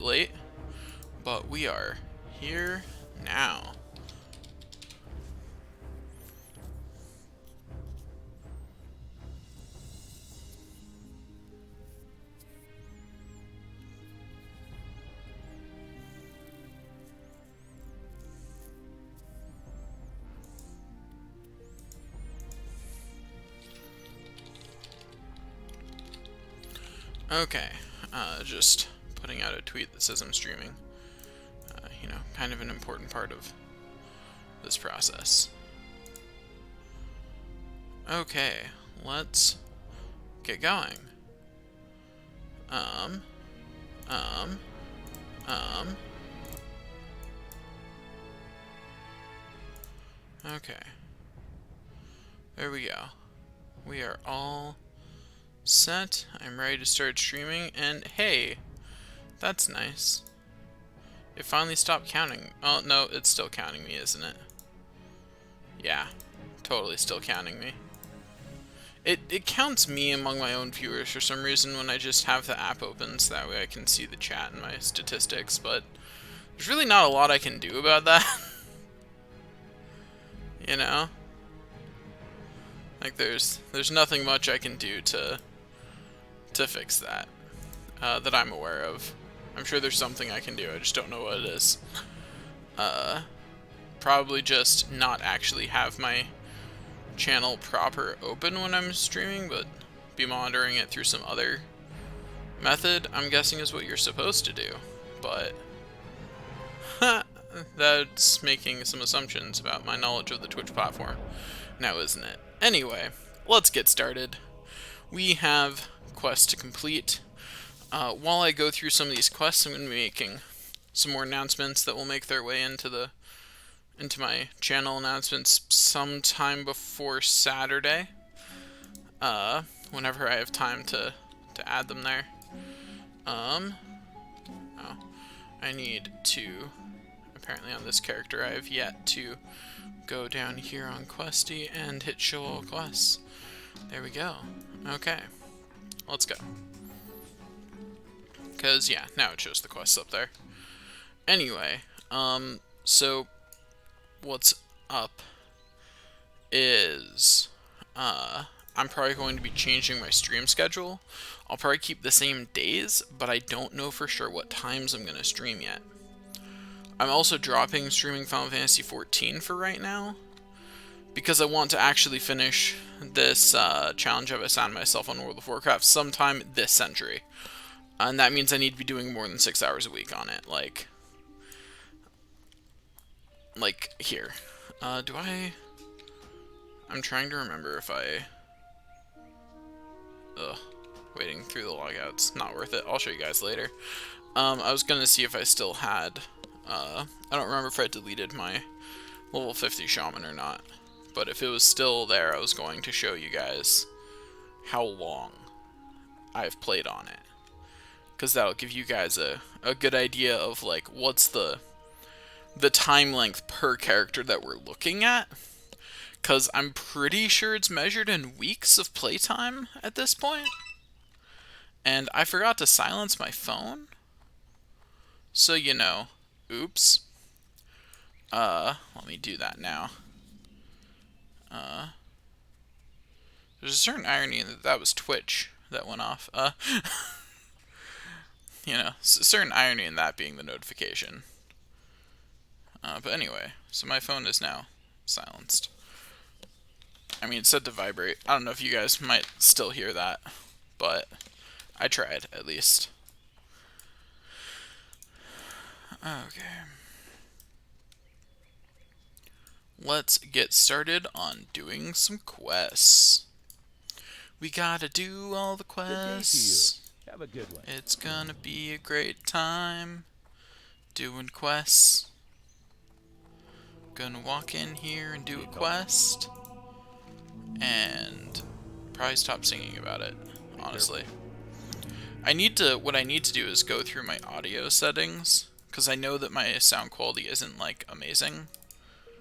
late, but we are here now. Okay, just putting out a tweet that says I'm streaming. You know, kind of an important part of this process. Okay, let's get going. Um. Okay. There we go. We are all set. I'm ready to start streaming, and hey, that's nice. It finally stopped counting. Oh, no, it's still counting me, isn't it? Yeah, totally still counting me. It counts me among my own viewers for some reason when I just have the app open, so that way I can see the chat and my statistics, but there's really not a lot I can do about that. You know? Like, there's nothing much I can do to fix that, that I'm aware of. I'm sure there's something I can do, I just don't know what it is. Probably just not actually have my channel proper open when I'm streaming, but be monitoring it through some other method, I'm guessing is what you're supposed to do. But that's making some assumptions about my knowledge of the Twitch platform now, isn't it? Anyway, let's get started. We have quests to complete. While I go through some of these quests, I'm going to be making some more announcements that will make their way into my channel announcements sometime before Saturday. Whenever I have time to add them there. Oh, I need to, apparently on this character, I have yet to go down here on Questy and hit show all quests. There we go. Okay, let's go. Because, yeah, now it shows the quests up there. Anyway, so what's up is, I'm probably going to be changing my stream schedule. I'll probably keep the same days, but I don't know for sure what times I'm going to stream yet. I'm also dropping streaming Final Fantasy XIV for right now, because I want to actually finish this challenge I've assigned myself on World of Warcraft sometime this century. And that means I need to be doing more than 6 hours a week on it, like here. I'm trying to remember if waiting through the logouts, not worth it. I'll show you guys later. I was gonna see if I still had, I don't remember if I deleted my level 50 shaman or not, but if it was still there, I was going to show you guys how long I've played on it, because that'll give you guys a good idea of, like, what's the time length per character that we're looking at, because I'm pretty sure it's measured in weeks of playtime at this point. And I forgot to silence my phone, so, you know, oops. Let me do that now. There's a certain irony that that was Twitch that went off. You know, a certain irony in that being the notification. But anyway, so my phone is now silenced. I mean, it's set to vibrate. I don't know if you guys might still hear that, but I tried, at least. Okay. Let's get started on doing some quests. We gotta do all the quests. Have a good one. It's gonna be a great time doing quests. Gonna walk in here and do a quest, and probably stop singing about it, honestly. What I need to do is go through my audio settings, because I know that my sound quality isn't, like, amazing.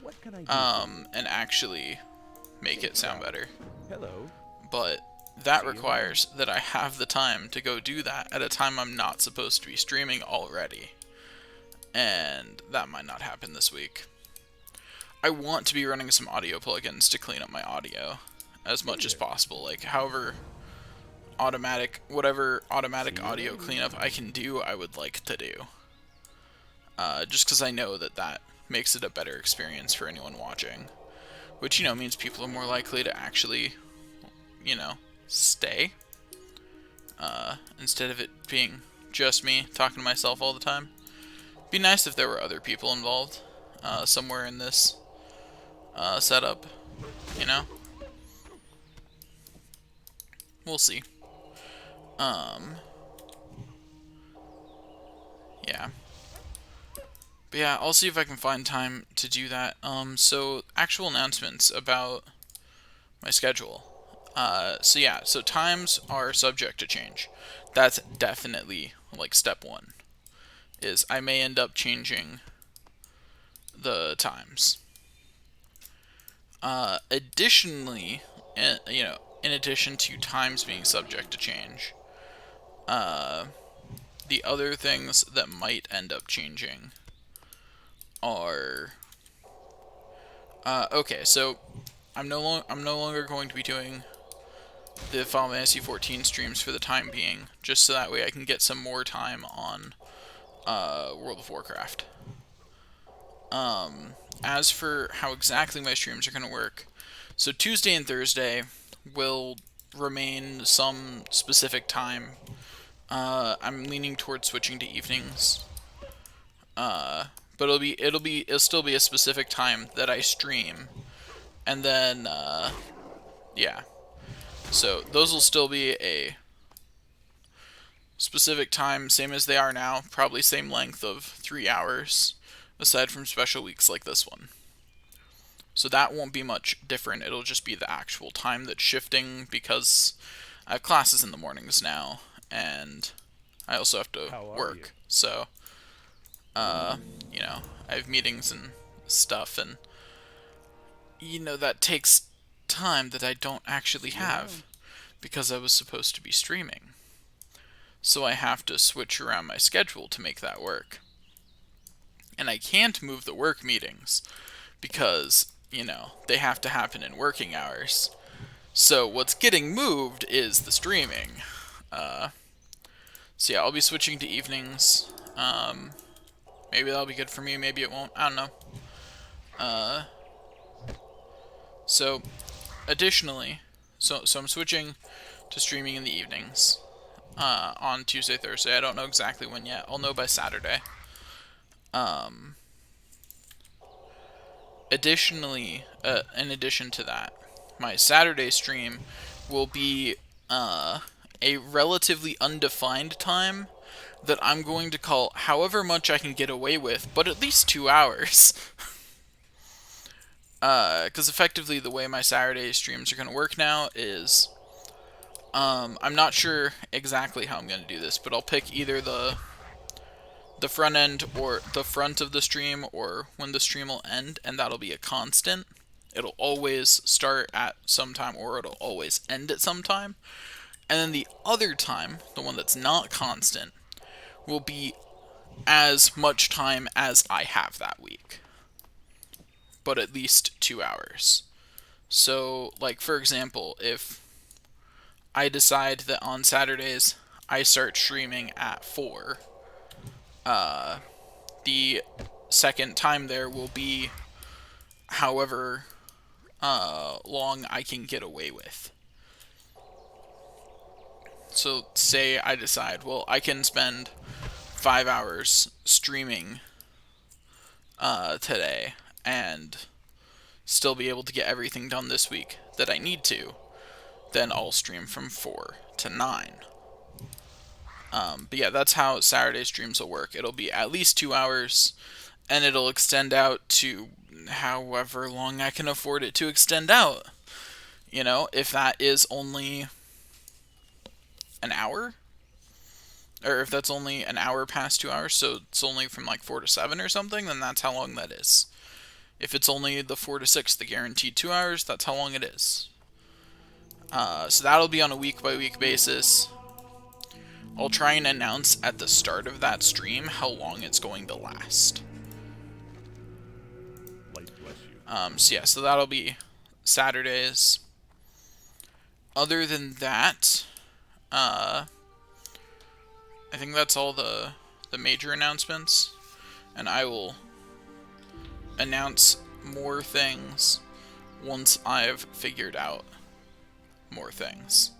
What can I do? And actually make it sound better. Hello. But that requires that I have the time to go do that at a time I'm not supposed to be streaming already. And that might not happen this week. I want to be running some audio plugins to clean up my audio as much as possible. Like, whatever automatic audio cleanup I can do, I would like to do. Just because I know that makes it a better experience for anyone watching. Which, means people are more likely to actually, stay. Instead of it being just me talking to myself all the time. It'd be nice if there were other people involved somewhere in this setup, We'll see. Yeah. But yeah, I'll see if I can find time to do that. So actual announcements about my schedule. So times are subject to change. That's definitely, like, step one. Is I may end up changing the times. Additionally, in addition to times being subject to change, the other things that might end up changing are okay. So I'm no longer going to be doing the Final Fantasy 14 streams for the time being, just so that way I can get some more time on World of Warcraft. As for how exactly my streams are going to work, so Tuesday and Thursday will remain some specific time. I'm leaning towards switching to evenings. But it'll still be a specific time that I stream. And then, yeah. So those will still be a specific time, same as they are now, probably same length of 3 hours, aside from special weeks like this one. So that won't be much different. It'll just be the actual time that's shifting, because I have classes in the mornings now, and I also have to work. So, I have meetings and stuff, and, that takes time that I don't actually have, because I was supposed to be streaming. So I have to switch around my schedule to make that work. And I can't move the work meetings, because, they have to happen in working hours. So what's getting moved is the streaming. So yeah, I'll be switching to evenings. Maybe that'll be good for me, maybe it won't. I don't know. So, additionally, so I'm switching to streaming in the evenings on Tuesday, Thursday. I don't know exactly when yet. I'll know by Saturday. Additionally, in addition to that, my Saturday stream will be a relatively undefined time that I'm going to call however much I can get away with, but at least 2 hours. Because effectively the way my Saturday streams are going to work now is, I'm not sure exactly how I'm going to do this, but I'll pick either the front end or the front of the stream, or when the stream will end, and that'll be a constant. It'll always start at some time, or it'll always end at some time. And then the other time, the one that's not constant, will be as much time as I have that week, but at least 2 hours. So, like, for example, if I decide that on Saturdays I start streaming at 4, the second time there will be however long I can get away with. So say I decide, well, I can spend 5 hours streaming today and still be able to get everything done this week that I need to, then I'll stream from 4 to 9. But yeah, that's how Saturday streams will work. It'll be at least 2 hours, and it'll extend out to however long I can afford it to extend out. If that is only an hour, or if that's only an hour past 2 hours, so it's only from like 4 to 7 or something, then that's how long that is. If it's only the 4 to 6, the guaranteed 2 hours, that's how long it is. So that'll be on a week-by-week basis. I'll try and announce at the start of that stream how long it's going to last. So yeah, so that'll be Saturdays. Other than that, I think that's all the major announcements, and I will announce more things once I've figured out more things.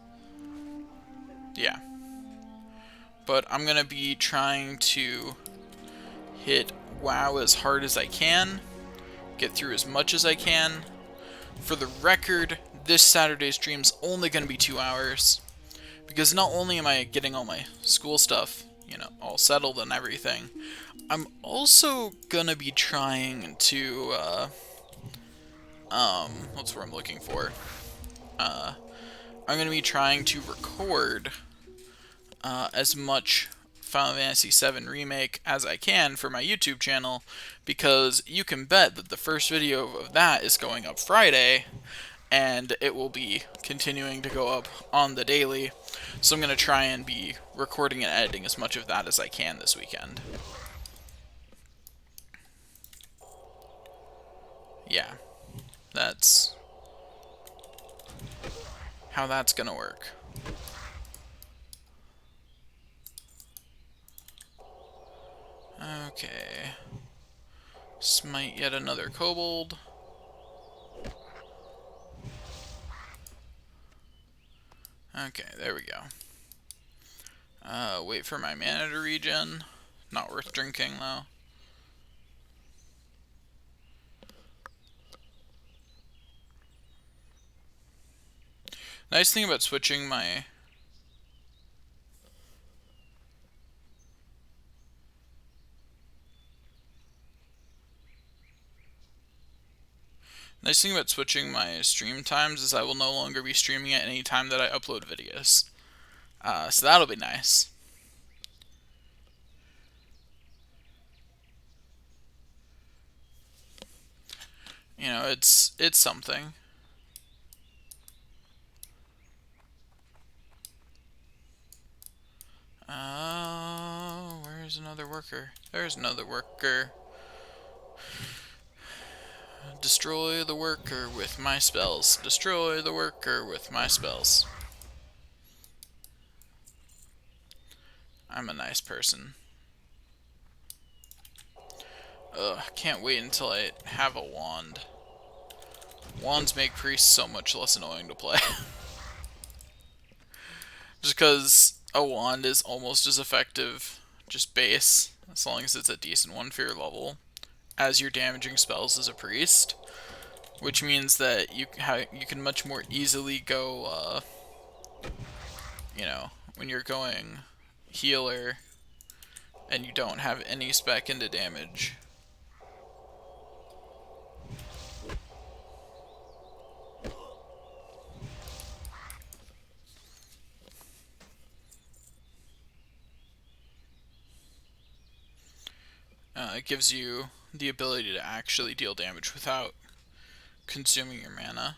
Yeah. But I'm gonna be trying to hit WoW as hard as I can, get through as much as I can. For the record, this Saturday's stream's only gonna be 2 hours, because not only am I getting all my school stuff, you know, all settled and everything, I'm also gonna be trying to, what's what I'm looking for? I'm gonna be trying to record as much Final Fantasy VII Remake as I can for my YouTube channel, because you can bet that the first video of that is going up Friday, and it will be continuing to go up on the daily. So I'm going to try and be recording and editing as much of that as I can this weekend. Yeah, that's how that's going to work. Okay. Smite yet another kobold. Okay, there we go. Wait for my mana to regen. Not worth drinking, though. Nice thing about switching my... Nice thing about switching my stream times is I will no longer be streaming at any time that I upload videos. So that'll be nice. You know, it's something. Where's another worker? There's another worker. Destroy the worker with my spells. Destroy the worker with my spells. I'm a nice person. Ugh, can't wait until I have a wand. Wands make priests so much less annoying to play. Just because a wand is almost as effective, just base, as long as it's a decent one for your level, as your damaging spells as a priest. Which means that you can much more easily go, you know, when you're going healer and you don't have any spec into damage. It gives you the ability to actually deal damage without consuming your mana.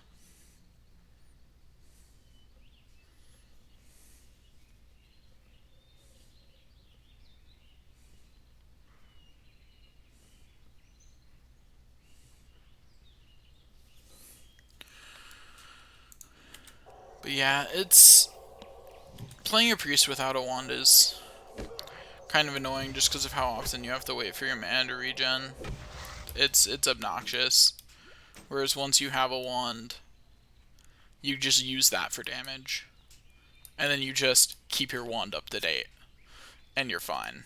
But yeah, it's... Playing a priest without a wand is kind of annoying just because of how often you have to wait for your mana to regen. It's obnoxious. Whereas once you have a wand, you just use that for damage. And then you just keep your wand up to date. And you're fine.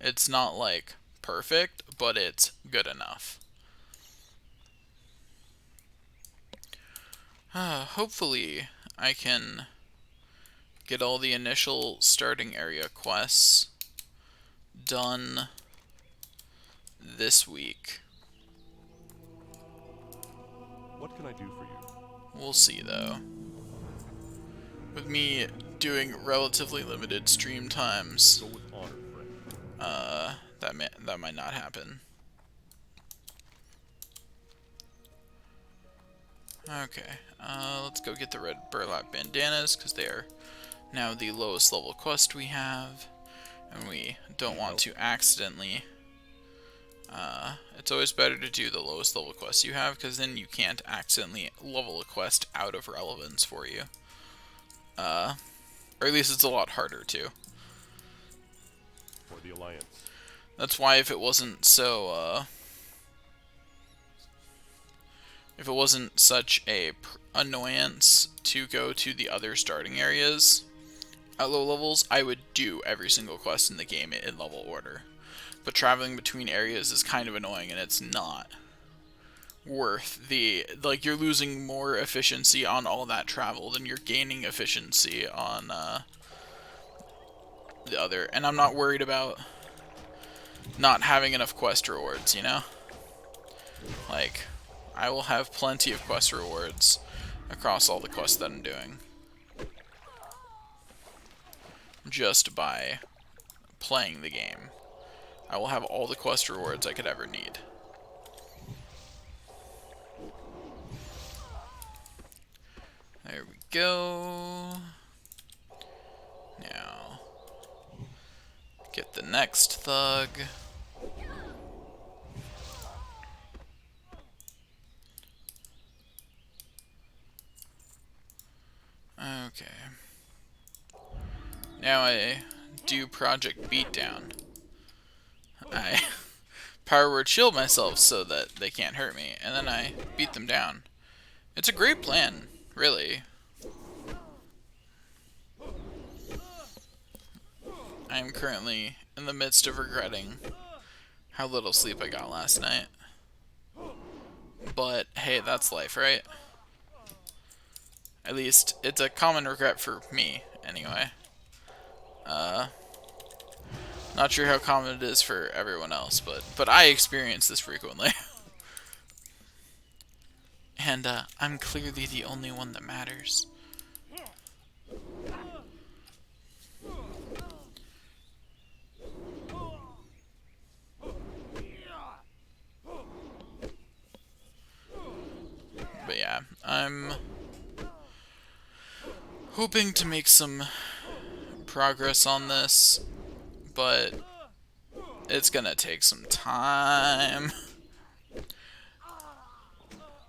It's not like perfect, but it's good enough. Hopefully I can get all the initial starting area quests done this week. What can I do for you? We'll see, though. With me doing relatively limited stream times, Go with honor, friend. that might not happen. Okay, let's go get the red burlap bandanas, because they are now the lowest level quest we have. And we don't want to accidentally... it's always better to do the lowest level quest you have, because then you can't accidentally level a quest out of relevance for you. Or at least it's a lot harder to. For the Alliance. That's why if it wasn't so, if it wasn't such a annoyance to go to the other starting areas at low levels, I would do every single quest in the game in level order. But traveling between areas is kind of annoying, and it's not worth the... Like, you're losing more efficiency on all that travel than you're gaining efficiency on the other. And I'm not worried about not having enough quest rewards, you know? Like, I will have plenty of quest rewards across all the quests that I'm doing, just by playing the game. I will have all the quest rewards I could ever need. There we go. Now, get the next thug. Okay. Now I do Project Beatdown. I power word shield myself so that they can't hurt me, and then I beat them down. It's a great plan, really. I am currently in the midst of regretting how little sleep I got last night. But hey, that's life, right? At least it's a common regret for me, anyway. Not sure how common it is for everyone else, but I experience this frequently. And I'm clearly the only one that matters. But yeah, I'm hoping to make some progress on this, but it's gonna take some time.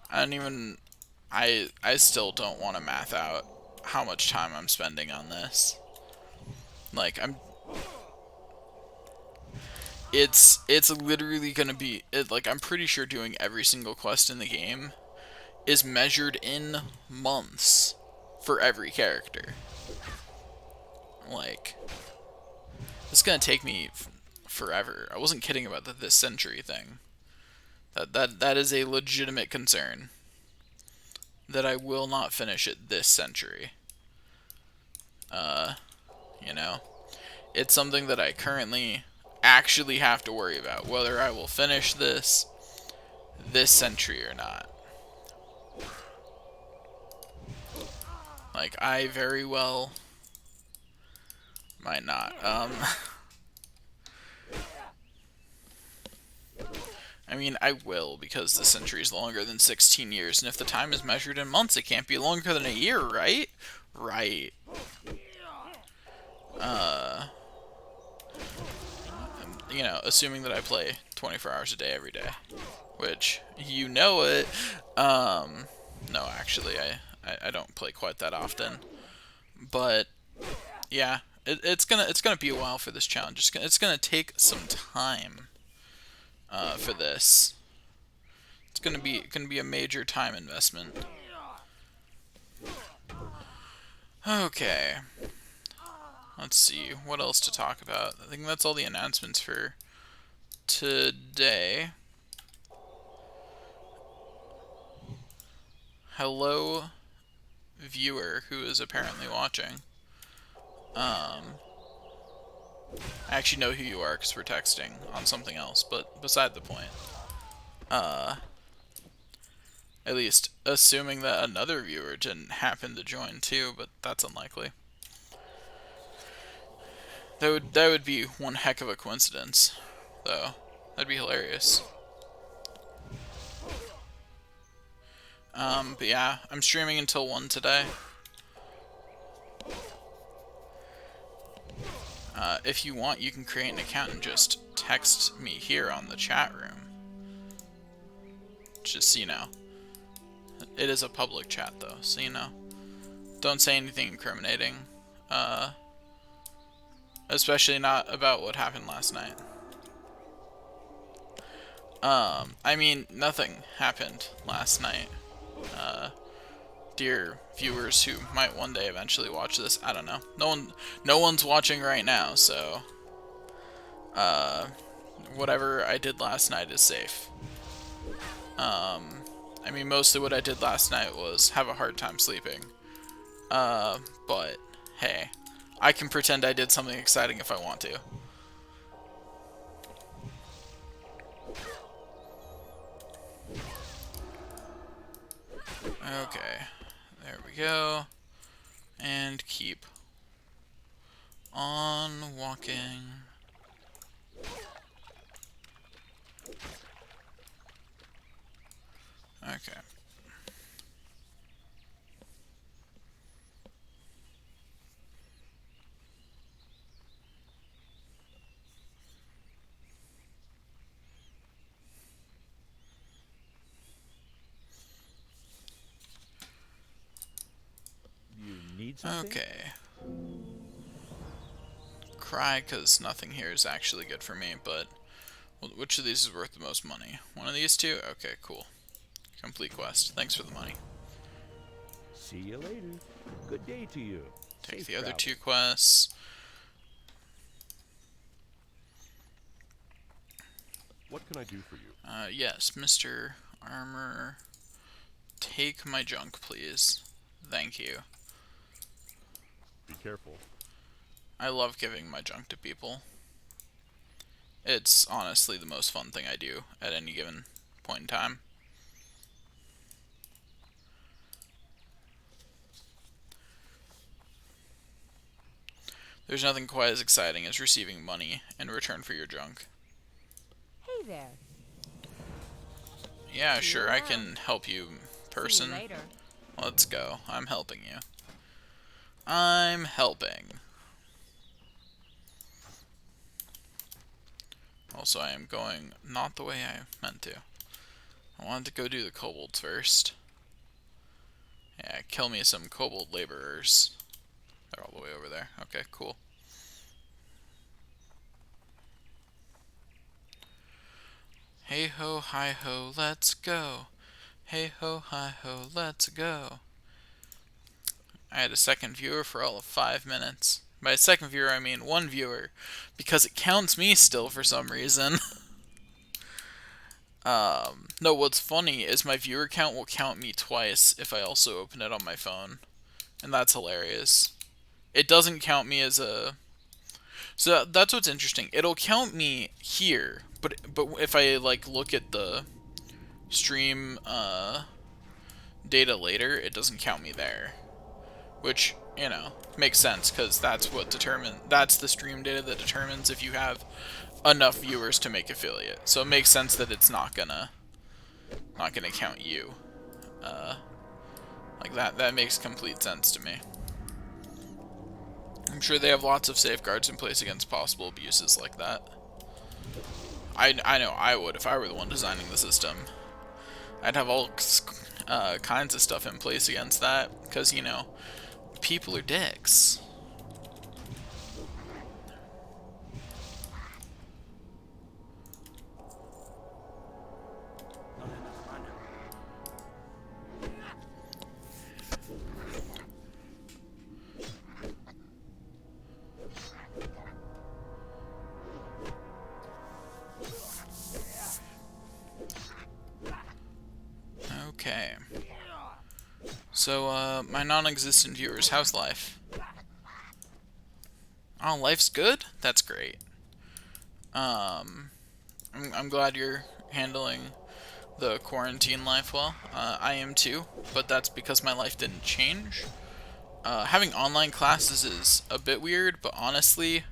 I still don't want to math out how much time I'm spending on this. Like, it's literally gonna be, like, I'm pretty sure doing every single quest in the game is measured in months for every character. Like, it's gonna take me forever. I wasn't kidding about the this century thing. That is a legitimate concern. That I will not finish it this century. You know? It's something that I currently actually have to worry about, whether I will finish this century or not. Like, I very well might not. I mean, I will, because the century is longer than 16 years, and if the time is measured in months, it can't be longer than a year, right? Right. You know, assuming that I play 24 hours a day every day, which, you know it. No, actually, I don't play quite that often, but yeah, it's gonna be a while for this challenge. It's gonna take some time for this. It's gonna be a major time investment. Okay. Let's see, what else to talk about? I think that's all the announcements for today. Hello, viewer who is apparently watching. I actually know who you are because we're texting on something else, but beside the point. At least assuming that another viewer didn't happen to join too, but that's unlikely. That would be one heck of a coincidence, though. That'd be hilarious. But yeah, I'm streaming until 1 today. If you want, you can create an account and just text me here on the chat room. Just so you know. It is a public chat, though, so you know. Don't say anything incriminating. Especially not about what happened last night. I mean, nothing happened last night. Dear viewers who might one day eventually watch this, I don't know. No one's watching right now, so whatever I did last night is safe. I mean, mostly what I did last night was have a hard time sleeping. But hey, I can pretend I did something exciting if I want to. Okay, there we go. And keep on walking. Okay. You need something? Okay. Cry, because nothing here is actually good for me, but which of these is worth the most money? One of these two? Okay, cool. Complete quest. Thanks for the money. See you later. Good day to you. Take Safe the other travel. 2 quests. What can I do for you? Yes, Mr. Armor. Take my junk, please. Thank you. Be careful. I love giving my junk to people. It's honestly the most fun thing I do at any given point in time. There's nothing quite as exciting as receiving money in return for your junk. Hey there. Yeah, See you sure, I around. can help you, person. See you later. Let's go. I'm helping you. I'm helping. Also, I am going not the way I meant to. I wanted to go do the kobolds first. Yeah, kill me some kobold laborers. They're all the way over there. Okay, cool. Hey ho, hi ho, let's go. Hey ho, hi ho, let's go. I had a second viewer for all of 5 minutes. By a second viewer, I mean 1 viewer, because it counts me still for some reason. No, what's funny is my viewer count will count me twice if I also open it on my phone. And that's hilarious. It doesn't count me as a... So that's what's interesting. It'll count me here, but if I like look at the stream data later, it doesn't count me there. Which, you know, makes sense because that's the stream data that determines if you have enough viewers to make affiliate. So it makes sense that it's not gonna count you. Like that makes complete sense to me. I'm sure they have lots of safeguards in place against possible abuses like that. I know I would if I were the one designing the system. I'd have all kinds of stuff in place against that because, you know, people are dicks. Okay. So, my non-existent viewers, how's life? Oh, life's good? That's great. I'm glad you're handling the quarantine life well. I am too, but that's because my life didn't change. Having online classes is a bit weird, but honestly,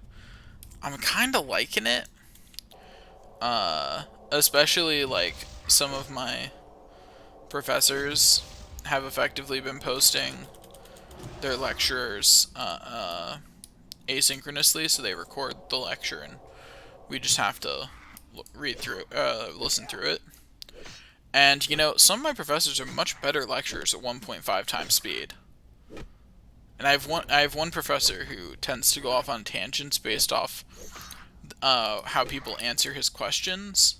I'm kind of liking it. Especially, like, some of my professors have effectively been posting their lectures asynchronously, so they record the lecture and we just have to listen through it. And, you know, some of my professors are much better lecturers at 1.5 times speed. And I have one professor who tends to go off on tangents based off how people answer his questions.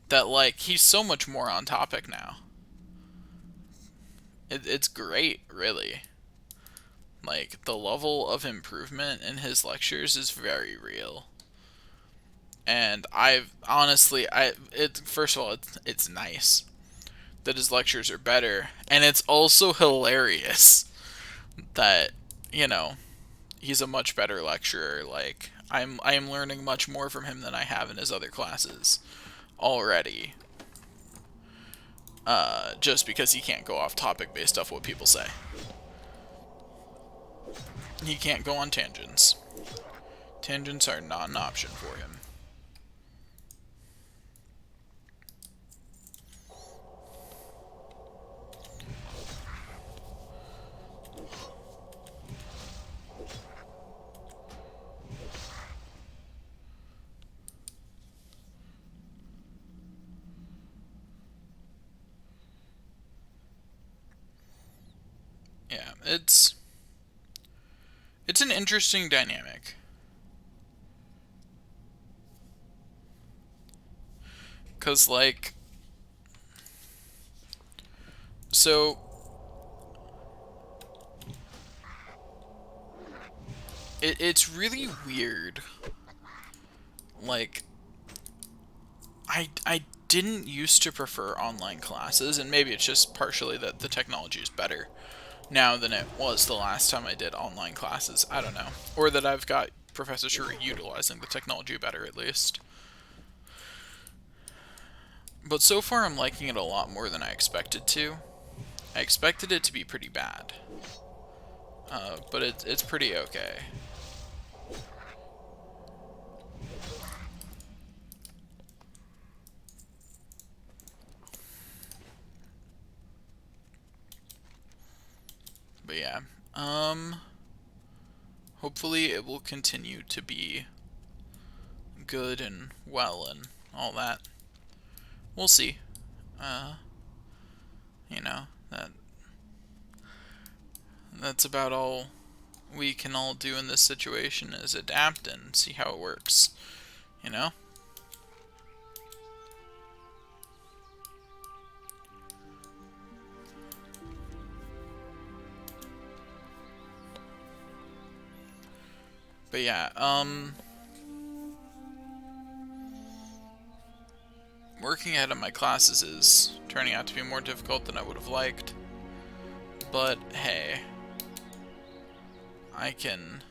That, like, he's so much more on topic now. It's great, really. Like, the level of improvement in his lectures is very real. And I've honestly, first of all, it's nice that his lectures are better, and it's also hilarious that, you know, he's a much better lecturer. Like, I am learning much more from him than I have in his other classes already. Just because he can't go off topic based off what people say. He can't go on tangents. Tangents are not an option for him. Yeah, it's an interesting dynamic. Cause like, so it's really weird. Like, I didn't used to prefer online classes, and maybe it's just partially that the technology is better now than it was the last time I did online classes. I don't know. Or that I've got professors who are utilizing the technology better, at least. But so far I'm liking it a lot more than I expected to. I expected it to be pretty bad. But it's pretty okay. But yeah, hopefully it will continue to be good and well and all that. We'll see. You know, that's about all we can all do in this situation is adapt and see how it works. You know? But yeah, working ahead of my classes is turning out to be more difficult than I would have liked. But hey, I can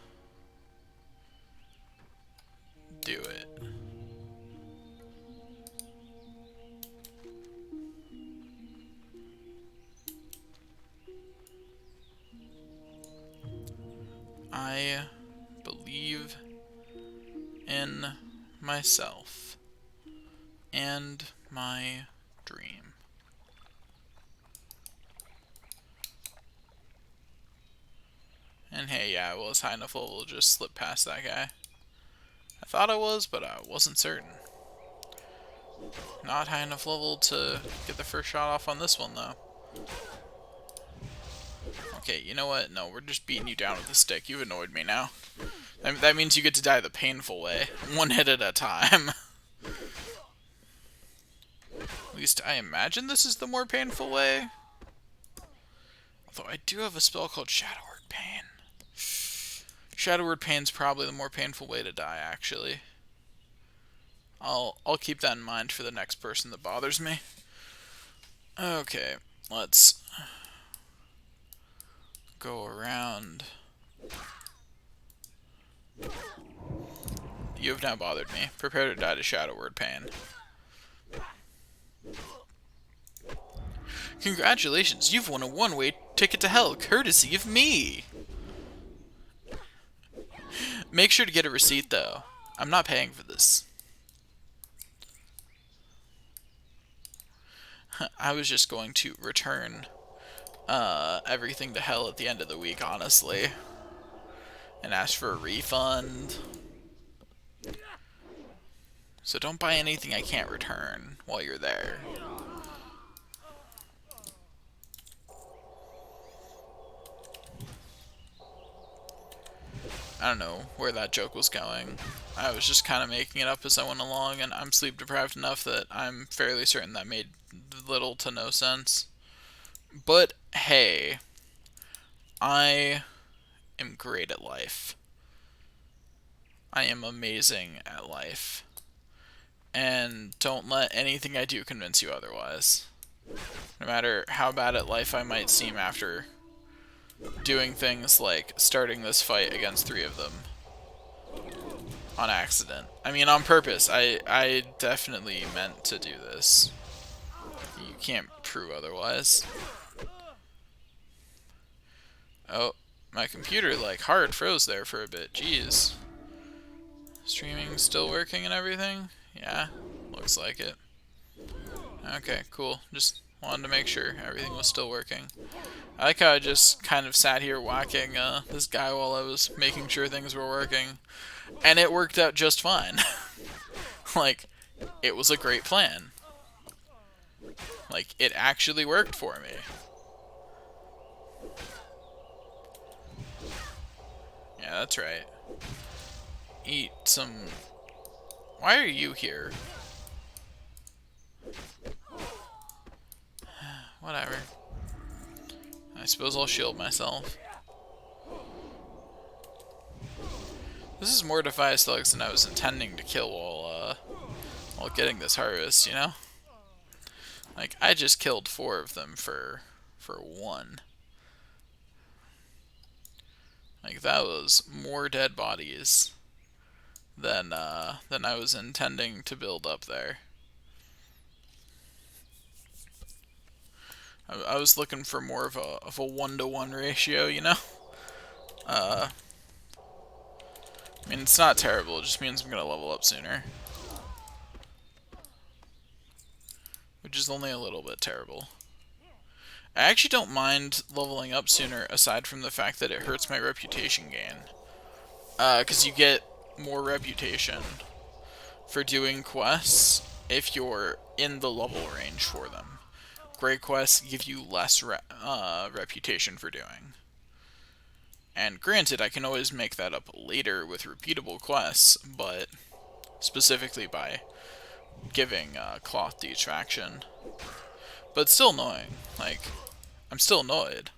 do it. I believe in myself and my dream. And hey, yeah, I was high enough level to just slip past that guy. I thought I was, but I wasn't certain. Not high enough level to get the first shot off on this one, though. Okay, you know what? No, we're just beating you down with a stick. You've annoyed me now. That means you get to die the painful way. One hit at a time. At least I imagine this is the more painful way. Although I do have a spell called Shadowward Pain. Shadowward Pain's probably the more painful way to die, actually. I'll keep that in mind for the next person that bothers me. Okay, let's go around. You have now bothered me. Prepare to die to Shadowward Pain. Congratulations, you've won a one-way ticket to hell, courtesy of me! Make sure to get a receipt, though. I'm not paying for this. I was just going to return everything to hell at the end of the week, honestly, and ask for a refund. So don't buy anything I can't return while you're there. I don't know where that joke was going. I was just kind of making it up as I went along, and I'm sleep deprived enough that I'm fairly certain that made little to no sense. But hey, I am great at life. I am amazing at life. And don't let anything I do convince you otherwise. No matter how bad at life I might seem after doing things like starting this fight against 3 of them on accident. I mean, on purpose. I definitely meant to do this. You can't prove otherwise. Oh, my computer like hard froze there for a bit. Jeez. Streaming still working and everything? Yeah, looks like it. Okay, cool. Just wanted to make sure everything was still working. I like how I just kind of sat here whacking this guy while I was making sure things were working. And it worked out just fine. Like, it was a great plan. Like, it actually worked for me. Yeah, that's right. Eat some... Why are you here? Whatever. I suppose I'll shield myself. This is more Defy slugs than I was intending to kill while getting this harvest, you know? Like, I just killed 4 of them for 1. Like, that was more dead bodies than I was intending to build up there. I was looking for more of a 1-to-1 ratio, you know? I mean, it's not terrible, it just means I'm gonna level up sooner. Which is only a little bit terrible. I actually don't mind leveling up sooner, aside from the fact that it hurts my reputation gain. Because you get more reputation for doing quests if you're in the level range for them. Great quests give you less reputation for doing. And granted, I can always make that up later with repeatable quests, but specifically by giving cloth to each faction. But it's still annoying. Like, I'm still annoyed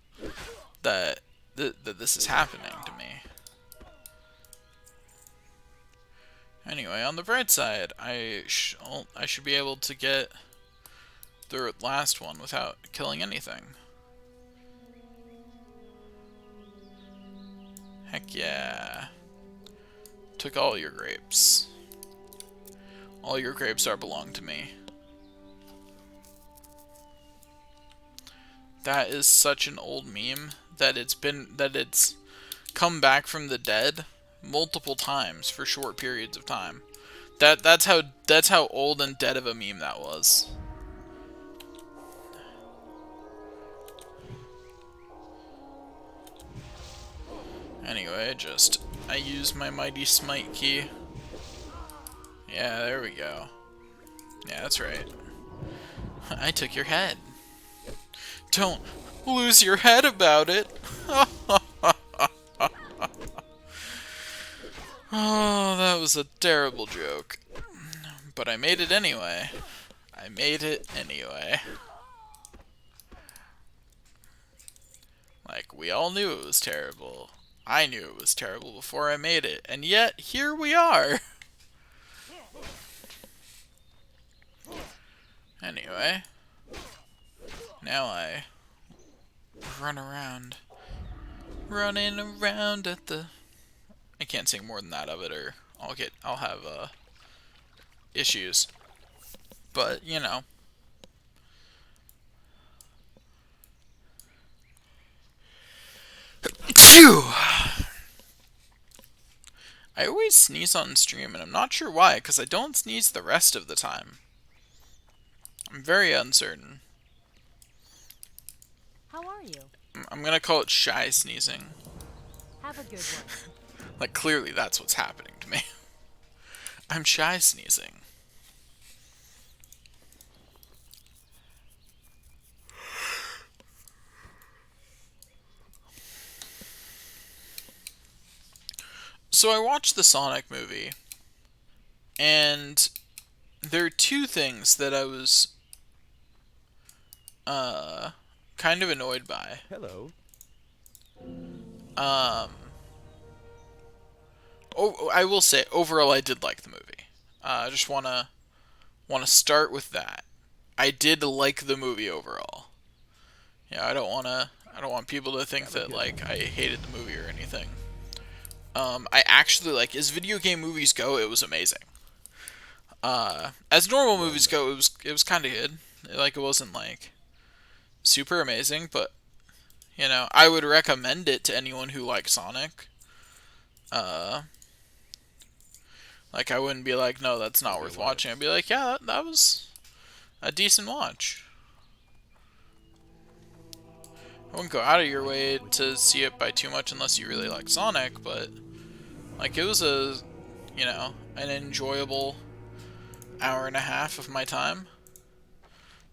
that this is happening to me. Anyway, on the bright side, I should be able to get the last one without killing anything. Heck yeah. Took all your grapes. All your grapes are belong to me. That is such an old meme that it's come back from the dead multiple times for short periods of time. That's how old and dead of a meme that was. Anyway, I use my mighty smite key. Yeah, there we go. Yeah, that's right. I took your head. Don't lose your head about it. Oh, that was a terrible joke. But I made it anyway. I made it anyway. Like, we all knew it was terrible. I knew it was terrible before I made it. And yet, here we are. Anyway. Now I run around. Running around at the... I can't sing more than that of it, or I'll have issues. But, you know. Phew! I always sneeze on stream, and I'm not sure why, because I don't sneeze the rest of the time. I'm very uncertain. How are you? I'm gonna call it shy sneezing. Have a good one. Like, clearly that's what's happening to me. I'm shy sneezing. So I watched the Sonic movie, and there are two things that I was kind of annoyed by. Hello. Um, I will say overall I did like the movie. I just wanna start with that. I did like the movie overall. Yeah, I don't want people to think Have a that good one. like I hated the movie or anything. I actually like as video game movies go, it was amazing. As normal Well movies met. go, it was kind of good. Like it wasn't like super amazing, but you know, I would recommend it to anyone who likes Sonic. Uh, like I wouldn't be like, no, that's not Okay, worth what? watching. I'd be like, yeah, that was a decent watch. I wouldn't go out of your Nice way meeting with you. to see it by too much unless you really like Sonic, but like it was a, you know, an enjoyable hour and a half of my time.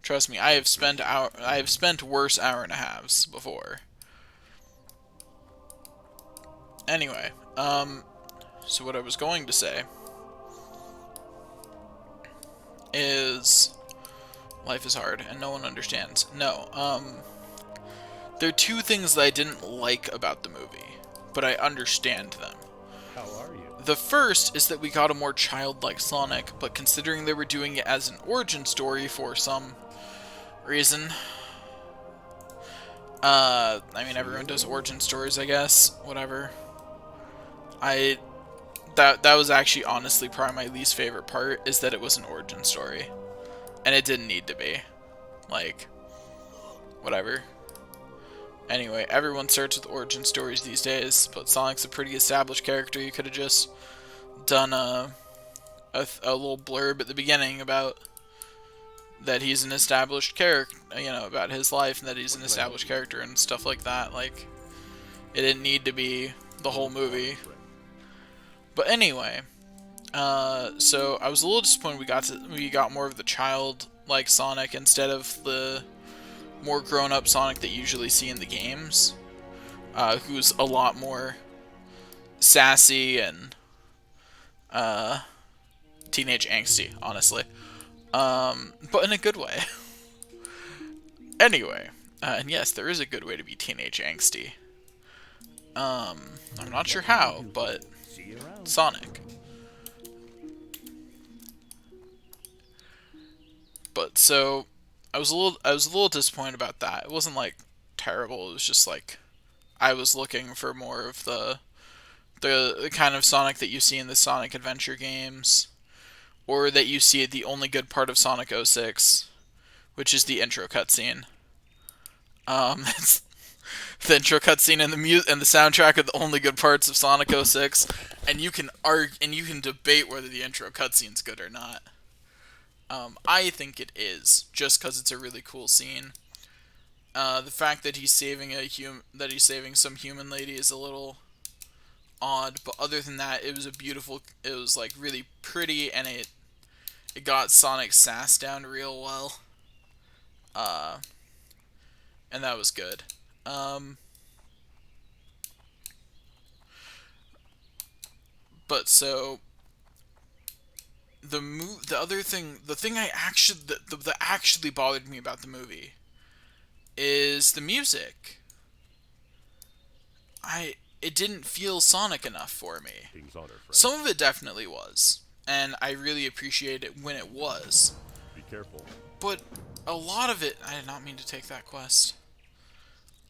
Trust me, I have spent worse hour and a halves before. Anyway, so what I was going to say is life is hard and no one understands. No, there are two things that I didn't like about the movie, but I understand them. How are you? The first is that we got a more childlike Sonic, but considering they were doing it as an origin story for some reason, I mean See you everyone does later. origin stories, I guess. Whatever. I that was actually honestly probably my least favorite part is that it was an origin story, and it didn't need to be. Like, whatever. Anyway, everyone starts with origin stories these days, but Sonic's a pretty established character. You could have just done a little blurb at the beginning about that he's an established character, you know, about his life and that he's What an can I help established you with? character and stuff like that. Like, it didn't need to be the whole Welcome, movie. friend. But anyway, so I was a little disappointed we got more of the child like Sonic instead of the more grown up Sonic that you usually see in the games, who's a lot more sassy and uh, teenage angsty, honestly. But in a good way. Anyway, and yes, there is a good way to be teenage angsty. I'm not sure What can I how, do for you? but See you around. Sonic. But so I was a little disappointed about that. It wasn't like terrible. It was just like I was looking for more of the kind of Sonic that you see in the Sonic Adventure games, or that you see at the only good part of Sonic 06, which is the intro cutscene. It's the intro cutscene and and the soundtrack are the only good parts of Sonic 06, and you can argue and you can debate whether the intro cutscene's good or not. I think it is, just because it's a really cool scene. The fact that he's saving some human lady is a little odd, but other than that, it was a beautiful. It was like really pretty, and it got Sonic's sass down real well. Uh, and that was good. Um, but so the thing I actually that actually bothered me about the movie is the music. It didn't feel Sonic enough for me. Things on her, friend. Some of it definitely was, and I really appreciated it when it was. Be careful. But a lot of it, I did not mean to take that quest.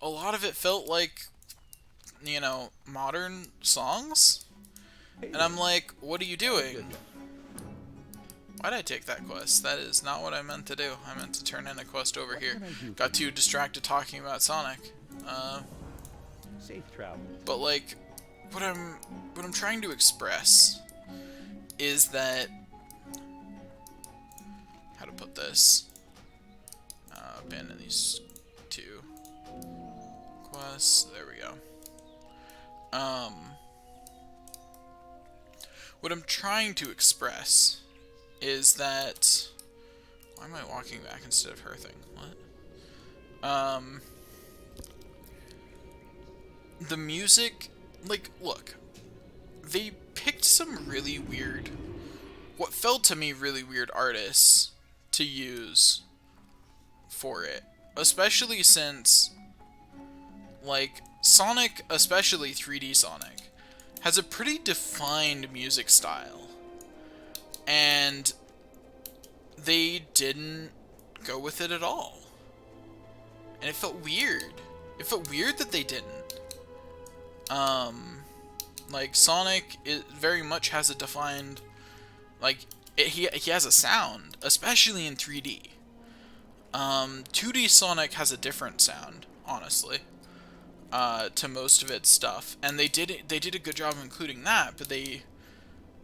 A lot of it felt like, you know, modern songs, Hey and I'm there. like, what are you Have a good doing? one. Why did I take that quest? That is not what I meant to do. I meant to turn in a quest over What here. can I do for Got too you? distracted talking about Sonic. Safe travels. But like, what I'm trying to express is that how to put this. Abandon these two. requests. There we go. What I'm trying to express is that... Why am I walking back instead of her thing? What? The music... Like, look. They picked some really weird... What felt to me really weird artists to use for it. Especially since... Like, Sonic, especially 3D Sonic, has a pretty defined music style. And they didn't go with it at all. And it felt weird. It felt weird that they didn't. Like, Sonic very much has a defined... Like, he has a sound, especially in 3D. 2D Sonic has a different sound, honestly. To most of its stuff, and they did a good job of including that, but they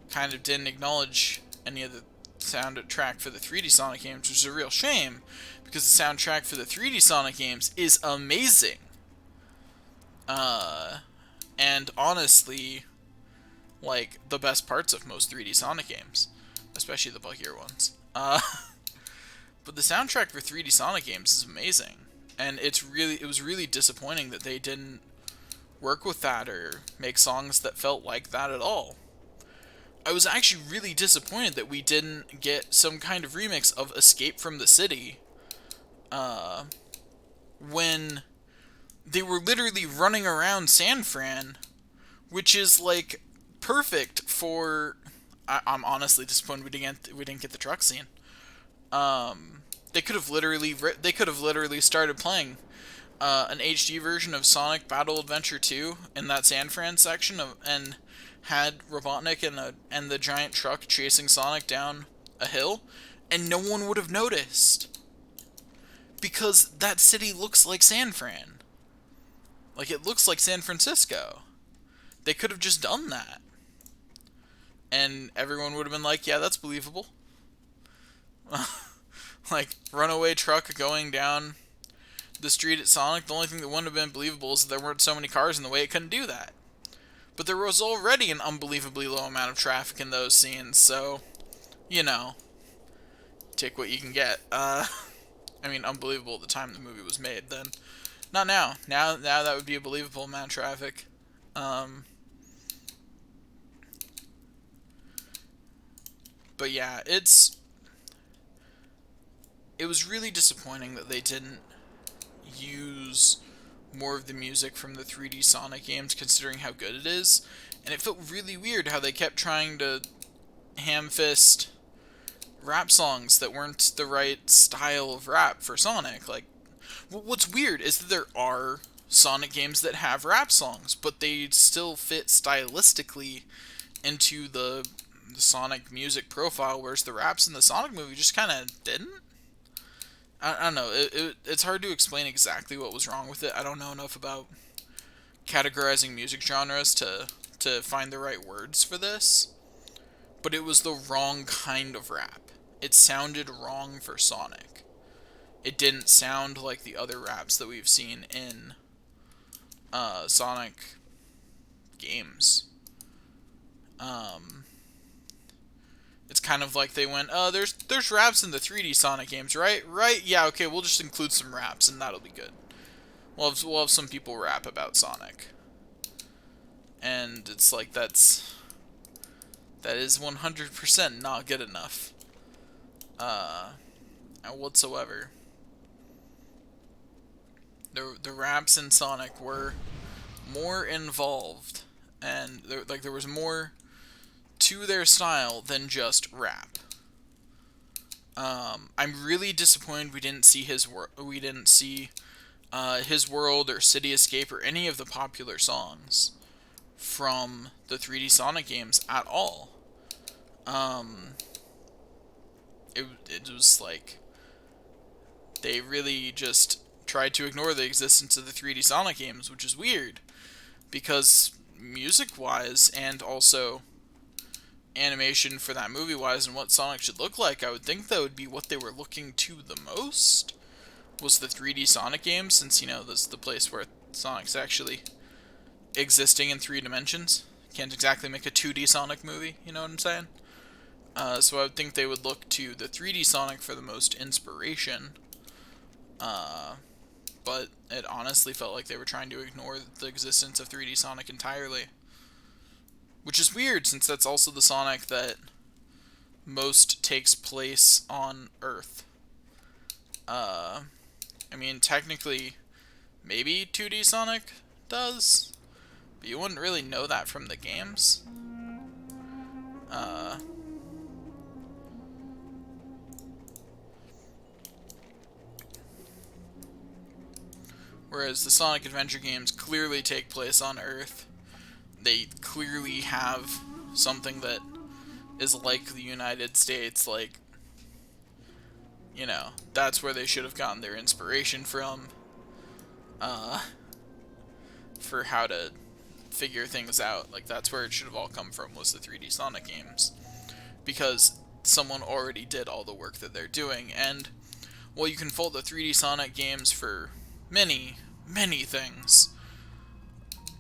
kind of didn't acknowledge any of the soundtrack for the 3D Sonic games, which is a real shame, because the soundtrack for the 3D Sonic games is amazing. And honestly, like, the best parts of most 3D Sonic games, especially the buggier ones. But the soundtrack for 3D Sonic games is amazing. And it was really disappointing that they didn't work with that or make songs that felt like that at all. I was actually really disappointed that we didn't get some kind of remix of Escape from the City, when they were literally running around San Fran, which is, like, perfect for... I'm honestly disappointed we didn't get the truck scene. They could have literally started playing an HD version of Sonic Battle Adventure 2 in that San Fran section and had Robotnik and the giant truck chasing Sonic down a hill, and no one would have noticed, because that city looks like San Fran. Like, it looks like San Francisco. They could have just done that, and everyone would have been like, yeah, that's believable. Like, runaway truck going down the street at Sonic. The only thing that wouldn't have been believable is that there weren't so many cars in the way it couldn't do that. But there was already an unbelievably low amount of traffic in those scenes, so, you know, take what you can get. I mean, unbelievable at the time the movie was made, then. Not now. Now that would be a believable amount of traffic. But yeah, it was really disappointing that they didn't use more of the music from the 3D Sonic games, considering how good it is. And it felt really weird how they kept trying to ham-fist rap songs that weren't the right style of rap for Sonic. Like, what's weird is that there are Sonic games that have rap songs, but they still fit stylistically into the Sonic music profile, whereas the raps in the Sonic movie just kind of didn't. I don't know. It's hard to explain exactly what was wrong with it. I don't know enough about categorizing music genres to find the right words for this. But it was the wrong kind of rap. It sounded wrong for Sonic. It didn't sound like the other raps that we've seen in Sonic games. It's kind of like they went, there's raps in the 3D Sonic games, right? Right? Yeah, okay, we'll just include some raps, and that'll be good. We'll have some people rap about Sonic. And it's like, that is 100% not good enough. Whatsoever. The raps in Sonic were more involved, and there was more to their style than just rap. I'm really disappointed we didn't see His World or City Escape or any of the popular songs from the 3D Sonic games at all. It was like they really just tried to ignore the existence of the 3D Sonic games, which is weird, because music-wise and also animation for that movie-wise and what Sonic should look like, I would think that would be what they were looking to the most, was the 3D Sonic games, since, you know, that's the place where Sonic's actually existing in 3 dimensions. Can't exactly make a 2D Sonic movie, you know what I'm saying? So I would think they would look to the 3D Sonic for the most inspiration. But it honestly felt like they were trying to ignore the existence of 3D Sonic entirely. Which is weird, since that's also the Sonic that most takes place on Earth. I mean, technically, maybe 2D Sonic does, but you wouldn't really know that from the games. Whereas the Sonic Adventure games clearly take place on Earth. They clearly have something that is like the United States, like, you know, that's where they should have gotten their inspiration from, for how to figure things out. Like, that's where it should have all come from, was the 3D Sonic games. Because someone already did all the work that they're doing, and while you can fault the 3D Sonic games for many, many things,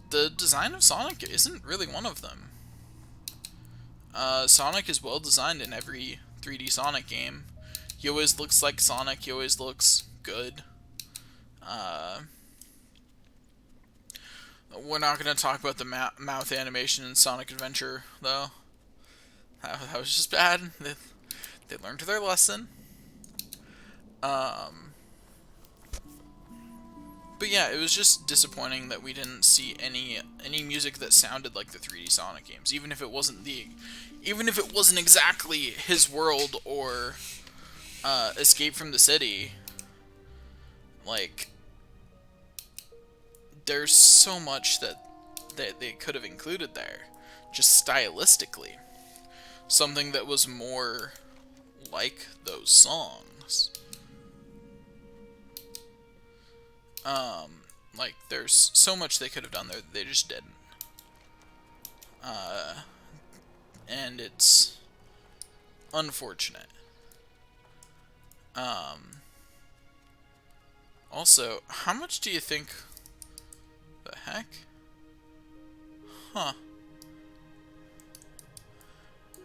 the design of Sonic isn't really one of them. Sonic is well designed in every 3D Sonic game. He always looks like Sonic, he always looks good. We're not going to talk about the mouth animation in Sonic Adventure, though. That was just bad. They learned their lesson. But yeah, it was just disappointing that we didn't see any music that sounded like the 3D Sonic games, even if it wasn't exactly His World or Escape from the City. Like, there's so much that they could have included there, just stylistically. Something that was more like those songs. Like, there's so much they could have done there that they just didn't. And it's unfortunate. Also, how much do you think... The heck? Huh.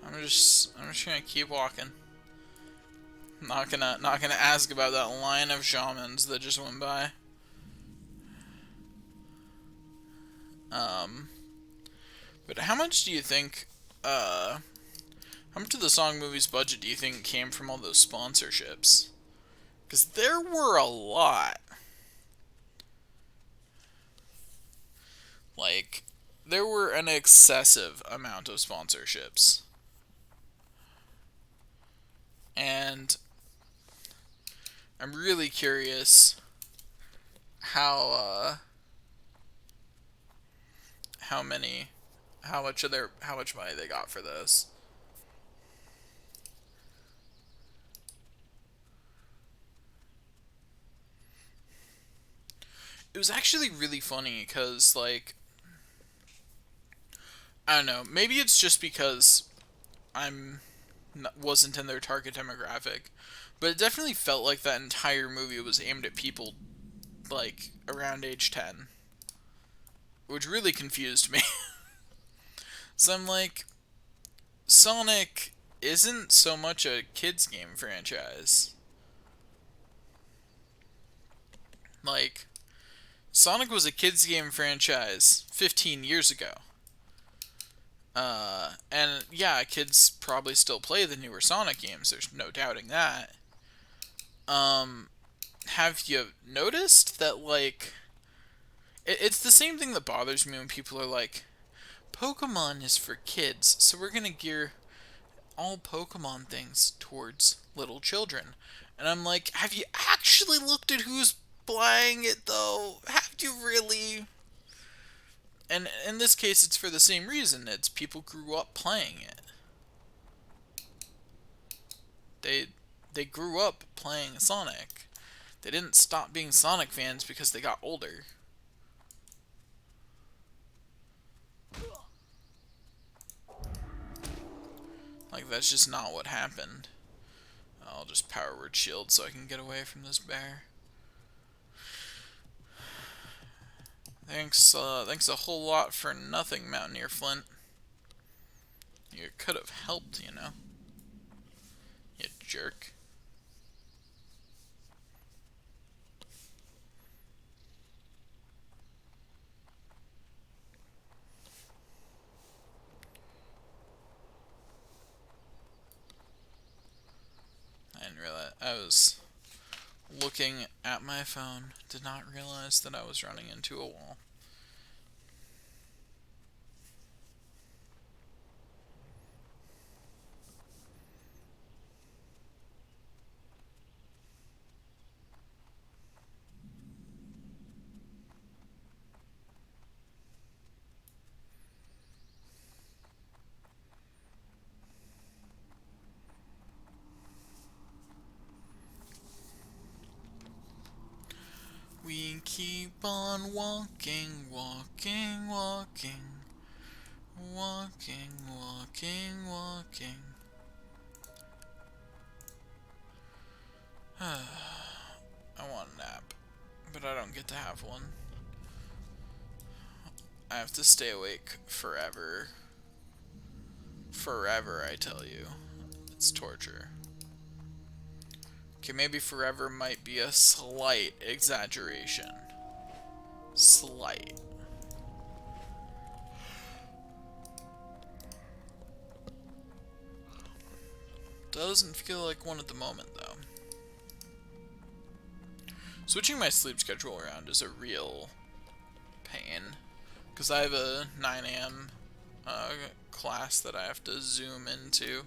I'm just gonna keep walking. Not gonna ask about that line of shamans that just went by. But how much do you think, how much of the Song movie's budget do you think came from all those sponsorships? Because there were a lot. Like, there were an excessive amount of sponsorships. And I'm really curious how much money they got for this. It was actually really funny because, like, I don't know, maybe it's just because wasn't in their target demographic, but it definitely felt like that entire movie was aimed at people, like, around age 10. Which really confused me. So I'm like, Sonic isn't so much a kids game franchise. Like, Sonic was a kids game franchise 15 years ago. And yeah, kids probably still play the newer Sonic games, there's no doubting that. Have you noticed that, like, it's the same thing that bothers me when people are like, Pokemon is for kids, so we're gonna gear all Pokemon things towards little children. And I'm like, have you actually looked at who's playing it, though? Have you really? And in this case, it's for the same reason. It's people grew up playing it. They grew up playing Sonic. They didn't stop being Sonic fans because they got older. Like, that's just not what happened. I'll just power word shield so I can get away from this bear. Thanks a whole lot for nothing, Mountaineer Flint. You could have helped, you know. You jerk. I didn't realize I was looking at my phone. Did not realize that I was running into a wall. We keep on walking, walking, walking, walking, walking, walking. I want a nap, but I don't get to have one. I have to stay awake forever. Forever, I tell you. It's torture. Okay, maybe forever might be a slight exaggeration. Slight. Doesn't feel like one at the moment, though. Switching my sleep schedule around is a real pain. Because I have a 9 a.m. Class that I have to zoom into.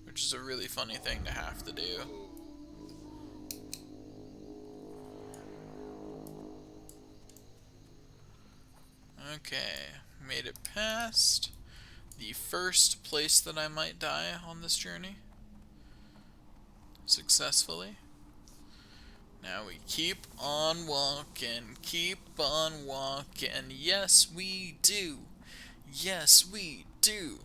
Which is a really funny thing to have to do. Okay, made it past the first place that I might die on this journey. Successfully. Now we keep on walking, keep on walking. Yes, we do. Yes, we do.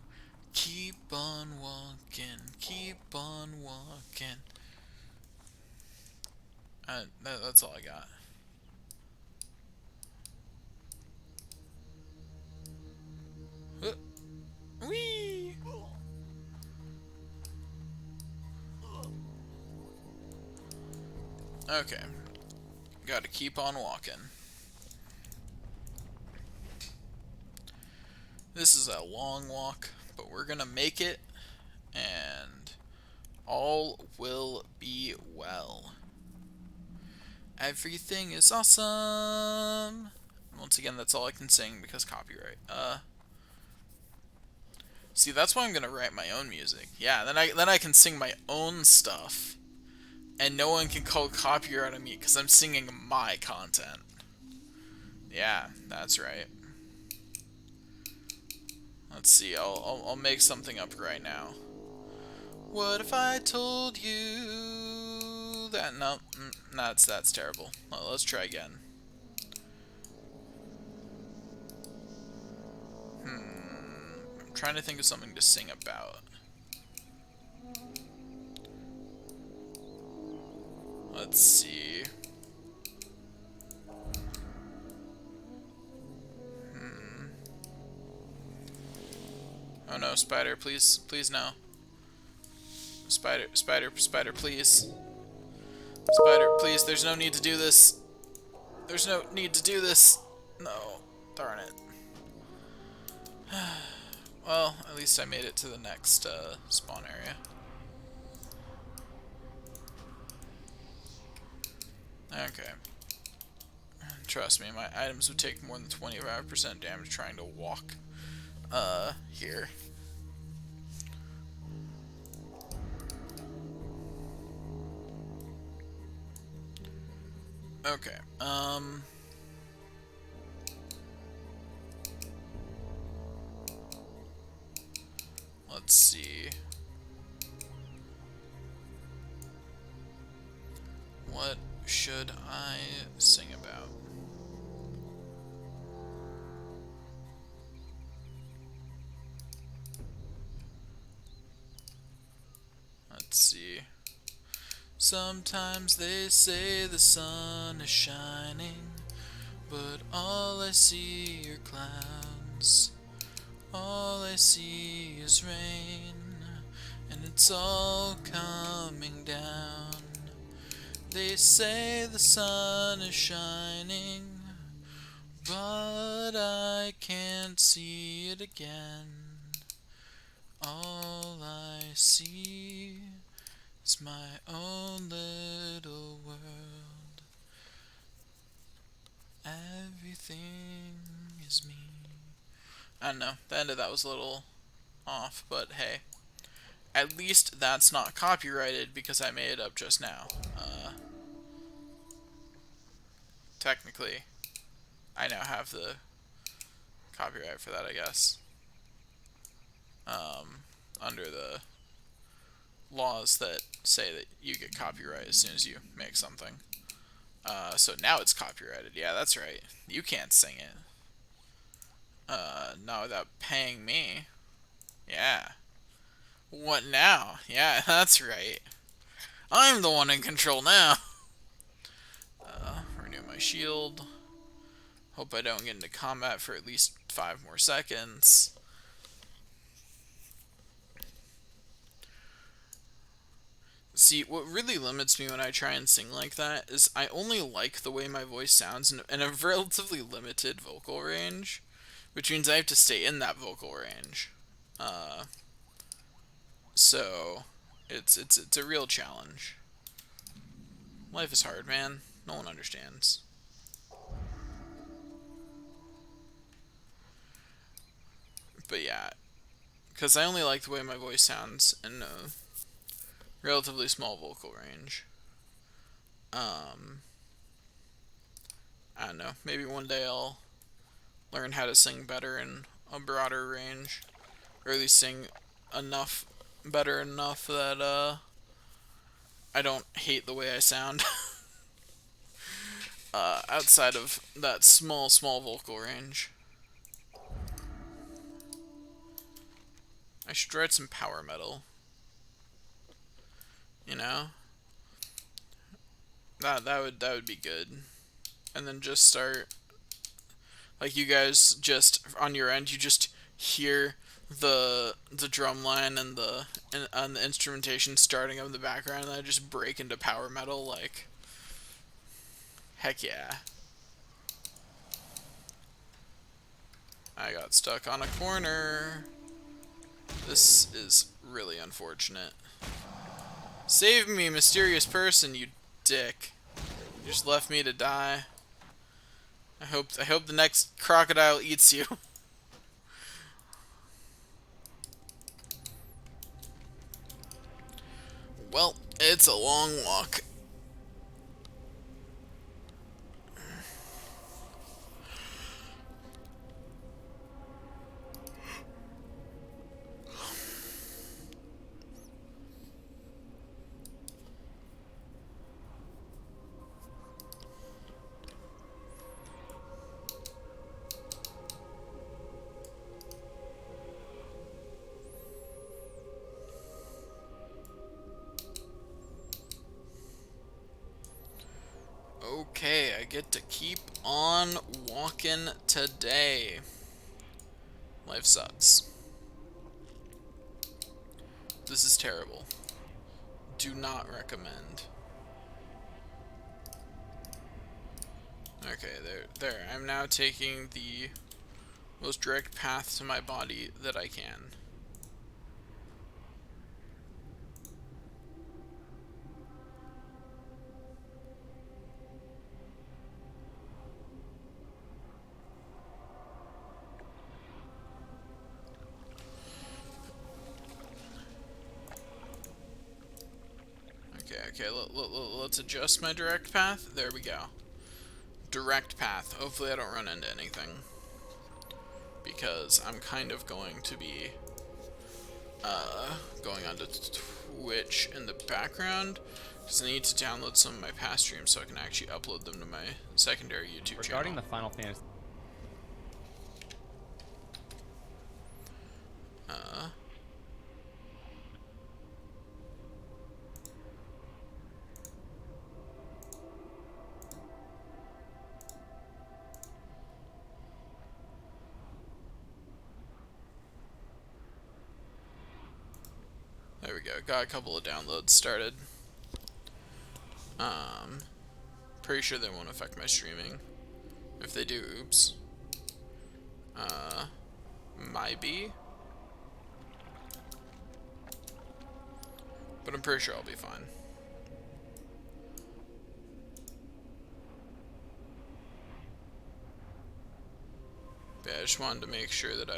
Keep on walking, keep on walking. That's all I got. Whee! Okay. Gotta keep on walking. This is a long walk, but we're gonna make it, and all will be well. Everything is awesome! Once again, that's all I can sing because copyright. See, that's why I'm gonna write my own music. Yeah, then I can sing my own stuff, and no one can call copyright on me because I'm singing my content. Yeah, that's right. Let's see. I'll make something up right now. What if I told you that? No, that's terrible. Well, let's try again. I'm trying to think of something to sing about. Let's see. Oh no, spider, please, please no. Spider, spider, spider, please. Spider, please, there's no need to do this. There's no need to do this. No, darn it. Well, at least I made it to the next spawn area. Okay. Trust me, my items would take more than 25% damage trying to walk here. Okay, let's see. What should I sing about? Let's see. Sometimes they say the sun is shining, but all I see are clouds. All I see is rain, and it's all coming down. They say the sun is shining, but I can't see it again. All I see is my own little world. Everything is me. I don't know, the end of that was a little off, but hey. At least that's not copyrighted because I made it up just now. Technically, I now have the copyright for that, I guess. Under the laws that say that you get copyright as soon as you make something. So now it's copyrighted. Yeah, that's right. You can't sing it. Not without paying me. Yeah. What now? Yeah, that's right. I'm the one in control now. Renew my shield. Hope I don't get into combat for at least 5 more seconds. See, what really limits me when I try and sing like that is I only like the way my voice sounds in a relatively limited vocal range, which means I have to stay in that vocal range. So, it's a real challenge. Life is hard, man. No one understands. But yeah, because I only like the way my voice sounds in a relatively small vocal range. I don't know. Maybe one day I'll learn how to sing better in a broader range, or at least sing better enough that I don't hate the way I sound. Outside of that small vocal range. I should write some power metal. You know? That would be good. And then just start, like, you guys just on your end, you just hear the drum line and the instrumentation starting up in the background, and I just break into power metal. Like, heck yeah. I got stuck on a corner. This is really unfortunate. Save me, mysterious person, you dick. You just left me to die. I hope the next crocodile eats you. Well, it's a long walk. Okay, I get to keep on walking today. Life sucks. This is terrible. Do not recommend. Okay, there. I'm now taking the most direct path to my body that I can. Okay, let's adjust my direct path. There we go. Direct path. Hopefully I don't run into anything. Because I'm kind of going to be going onto Twitch in the background. Because I need to download some of my past streams so I can actually upload them to my secondary YouTube Regarding channel. the Final Fantasy. go. Got a couple of downloads started. Pretty sure they won't affect my streaming. If they do, oops. Might be. But I'm pretty sure I'll be fine. But yeah, I just wanted to make sure that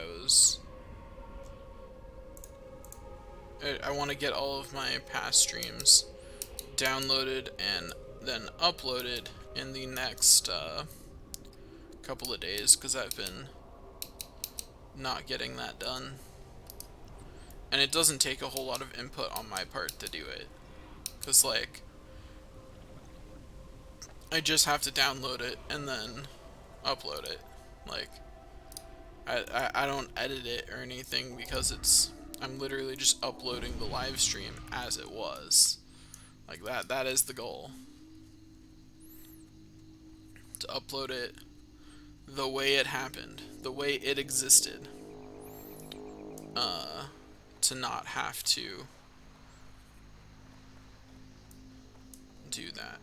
I want to get all of my past streams downloaded and then uploaded in the next couple of days, because I've been not getting that done. And it doesn't take a whole lot of input on my part to do it, because like I just have to download it and then upload it. Like I don't edit it or anything, because I'm literally just uploading the live stream as it was. Like that is the goal. To upload it the way it happened, the way it existed. To not have to do that.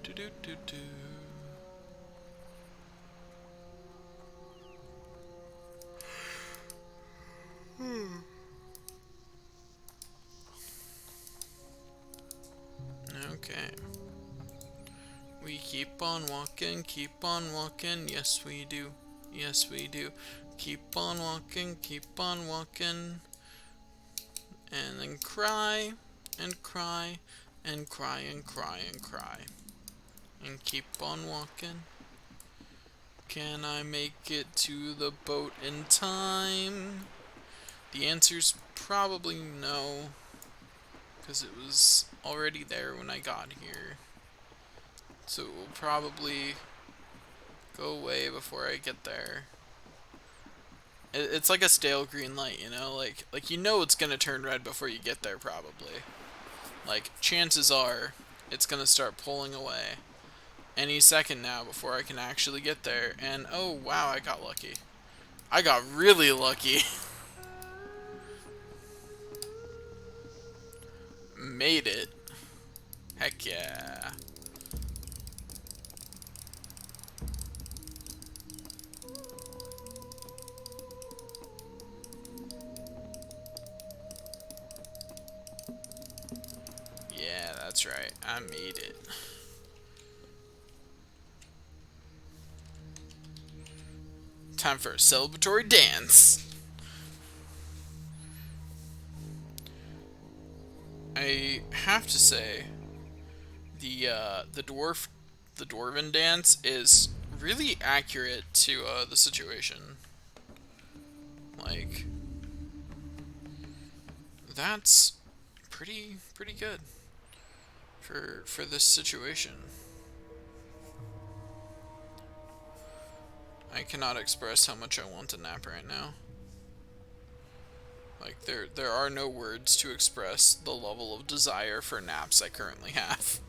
Do do do do. Okay. We keep on walking, yes we do, yes we do. Keep on walking, and then cry, and cry, and cry, and cry, and cry. And keep on walking. Can I make it to the boat in time? The answer's probably no, because it was already there when I got here. So it will probably go away before I get there. It's like a stale green light, you know? Like you know it's gonna turn red before you get there, probably. Like, chances are it's gonna start pulling away any second now before I can actually get there. And oh wow, I got lucky. I got really lucky. Made it. Heck yeah. Yeah, that's right. I made it. Time for a celebratory dance. I have to say, the dwarven dance is really accurate to the situation. Like, that's pretty good for this situation. I cannot express how much I want a nap right now. Like, there are no words to express the level of desire for naps I currently have.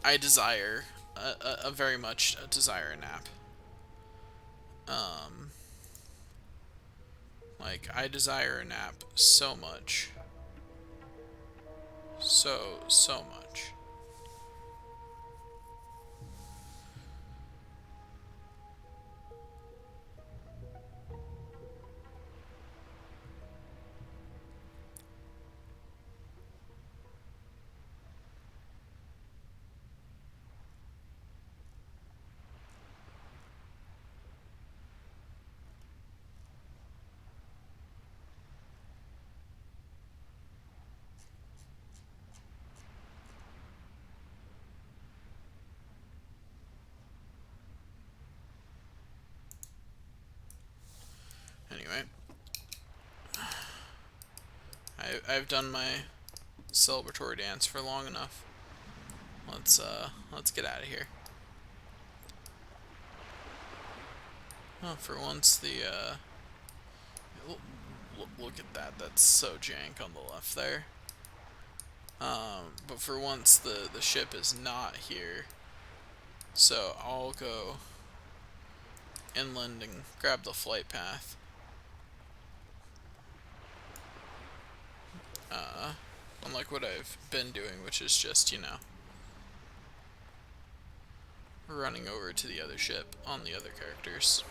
I desire a very much desire a nap. Like, I desire a nap so much. So much. Anyway, I've done my celebratory dance for long enough. Let's get out of here. Oh, for once look at that. That's so jank on the left there. But for once the ship is not here. So I'll go inland and grab the flight path. Unlike what I've been doing, which is just, you know, running over to the other ship on the other characters.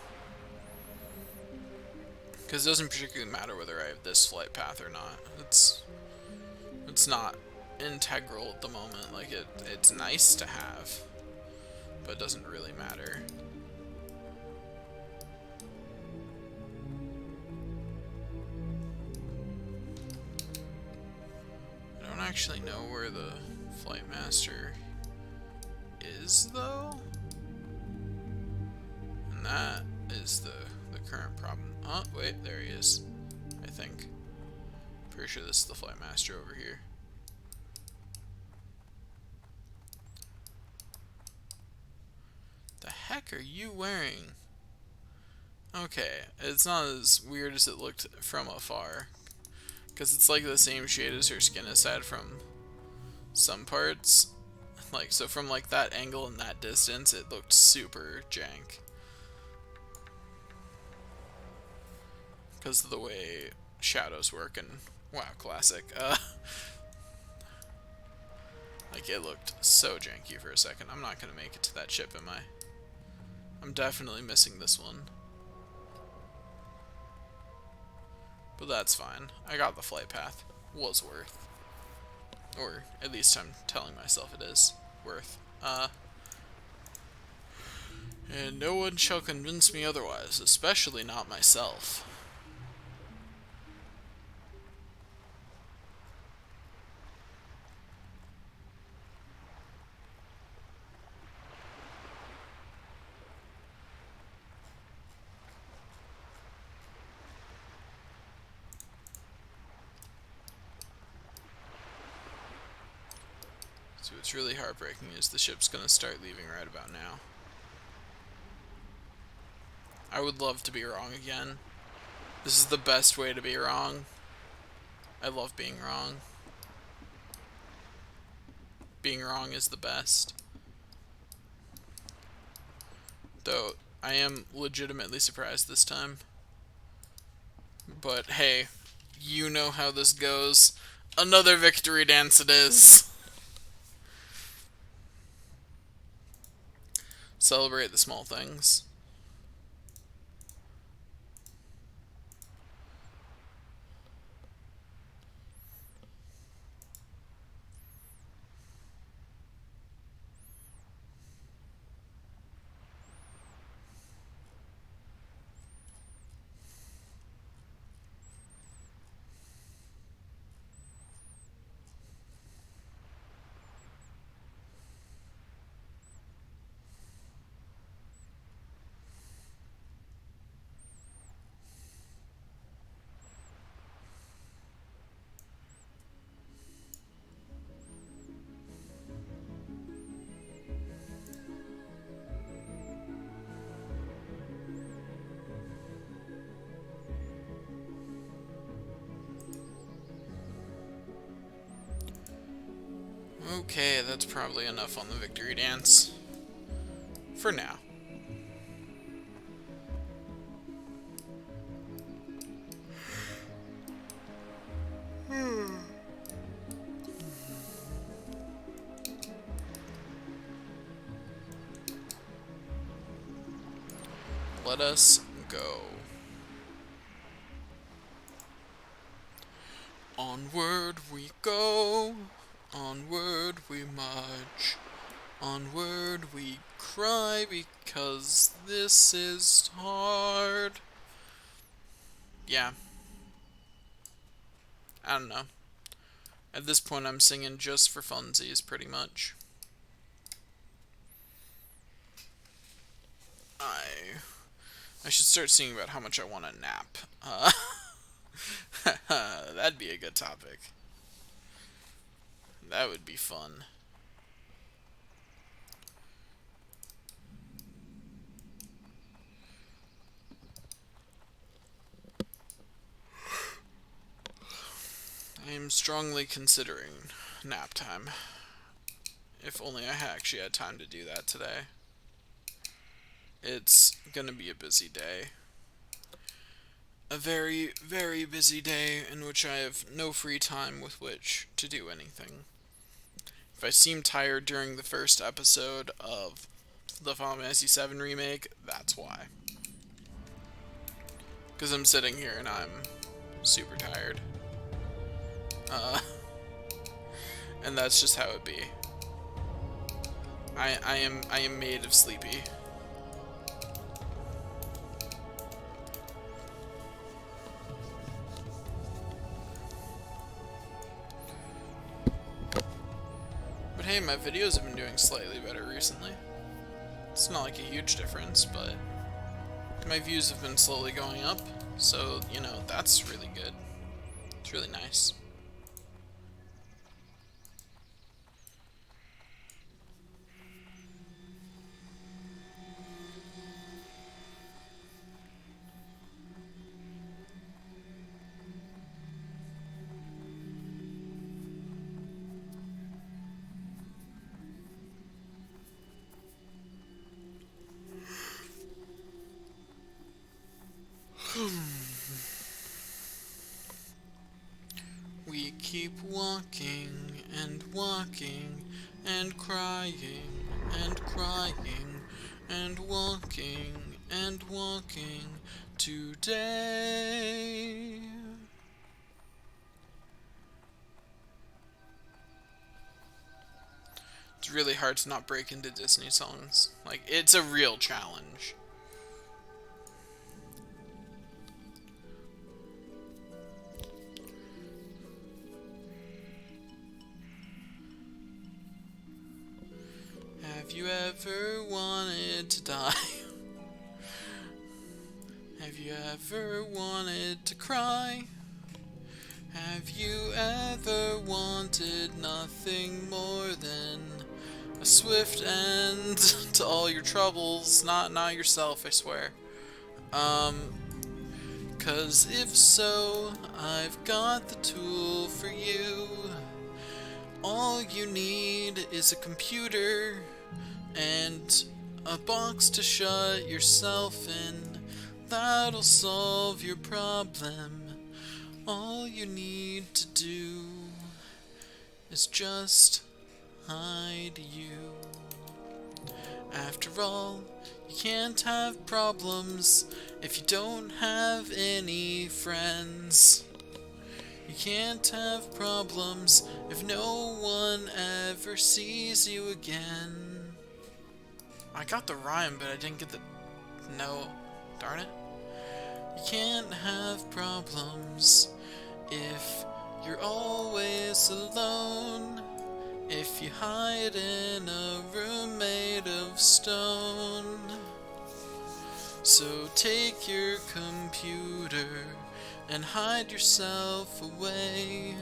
Because it doesn't particularly matter whether I have this flight path or not. It's not integral at the moment. Like, it's nice to have, but it doesn't really matter. I don't actually know where the flight master is, though. And that is the current problem. Oh, wait, there he is, I think. Pretty sure this is the flight master over here. The heck are you wearing? Okay, it's not as weird as it looked from afar, because it's like the same shade as her skin aside from some parts. Like, so from like that angle and that distance, it looked super jank. Because of the way shadows work in WoW Classic. Like, it looked so janky for a second. I'm not gonna make it to that ship, am I? I'm definitely missing this one. But that's fine. I got the flight path. Was worth. Or at least I'm telling myself it is worth. And no one shall convince me otherwise, especially not myself. So what's really heartbreaking is the ship's gonna start leaving right about now. I would love to be wrong again. This is the best way to be wrong. I love being wrong. Being wrong is the best. Though, I am legitimately surprised this time. But hey, you know how this goes. Another victory dance it is. Celebrate the small things. Okay, that's probably enough on the victory dance. For now. Let us go. Onward we go, onward we march, onward we cry because this is hard. Yeah. I don't know. At this point I'm singing just for funsies, pretty much. I should start singing about how much I want a nap. That'd be a good topic. That would be fun. I am strongly considering nap time. If only I actually had time to do that today. It's gonna be a busy day. A very, very busy day in which I have no free time with which to do anything. If I seem tired during the first episode of the Final Fantasy VII Remake, that's why. Because I'm sitting here and I'm super tired. Uh, and that's just how it be. I am made of sleepy. But hey, my videos have been doing slightly better recently. It's not like a huge difference, but my views have been slowly going up, so, you know, that's really good. It's really nice. We keep walking and walking and crying and crying and walking today. It's really hard to not break into Disney songs. Like, it's a real challenge. Have you ever wanted to die? Have you ever wanted to cry? Have you ever wanted nothing more than a swift end to all your troubles? Not yourself, I swear. 'Cause if so, I've got the tool for you. All you need is a computer and a box to shut yourself in. That'll solve your problem. All you need to do is just hide you. After all, you can't have problems if you don't have any friends. You can't have problems if no one ever sees you again. I got the rhyme, but I didn't get the... No. Darn it. You can't have problems if you're always alone. If you hide in a room made of stone. So take your computer and hide yourself away.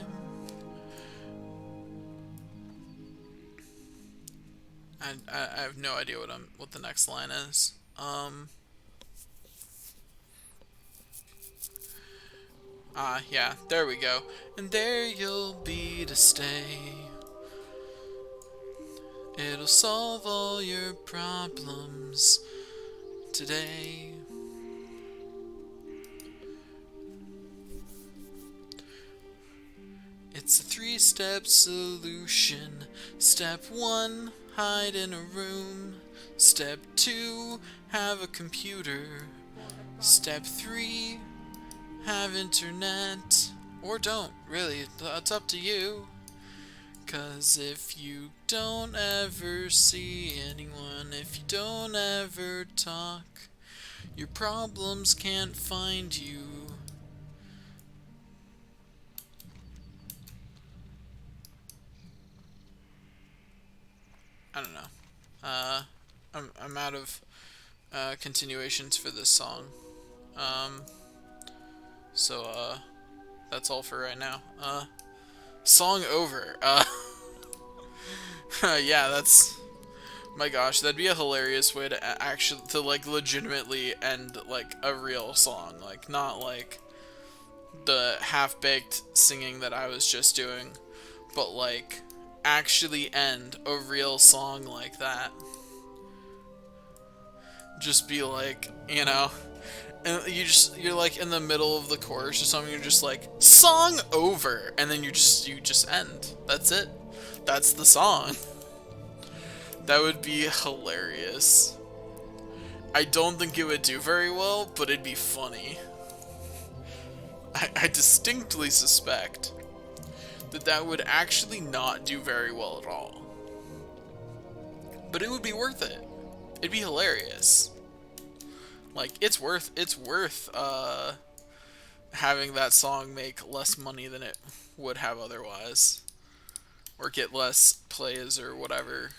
I have no idea what the next line is. Yeah, there we go. And there you'll be to stay. It'll solve all your problems today. It's a 3-step solution. Step 1, hide in a room. Step 2, have a computer. Step 3, have internet. Or don't, really, it's up to you. 'Cause if you don't ever see anyone, if you don't ever talk, your problems can't find you. I don't know. I'm out of continuations for this song. So that's all for right now. Song over. Yeah, that's... My gosh, that'd be a hilarious way to like, legitimately end, like, a real song. Like, not, like, the half-baked singing that I was just doing, but, like, actually end a real song like that. Just be like, you know, and you're like in the middle of the chorus or something, you're just like, song over, and then you just end. That's it. That's the song. That would be hilarious. I don't think it would do very well, but it'd be funny. I distinctly suspect that that would actually not do very well at all. But it would be worth it. It'd be hilarious. Like, it's worth having that song make less money than it would have otherwise. Or get less plays or whatever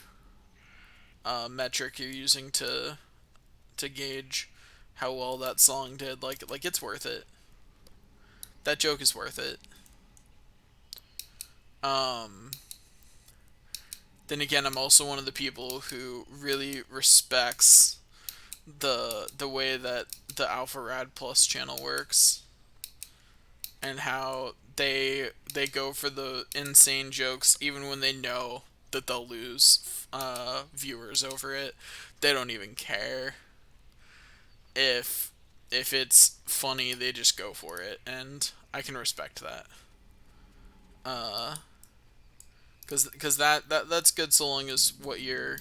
metric you're using to gauge how well that song did. Like it's worth it. That joke is worth it. Then again, I'm also one of the people who really respects the way that the Alpha Rad Plus channel works, and how they go for the insane jokes even when they know that they'll lose viewers over it. They don't even care if it's funny. They just go for it, and I can respect that. Because that's good so long as what you're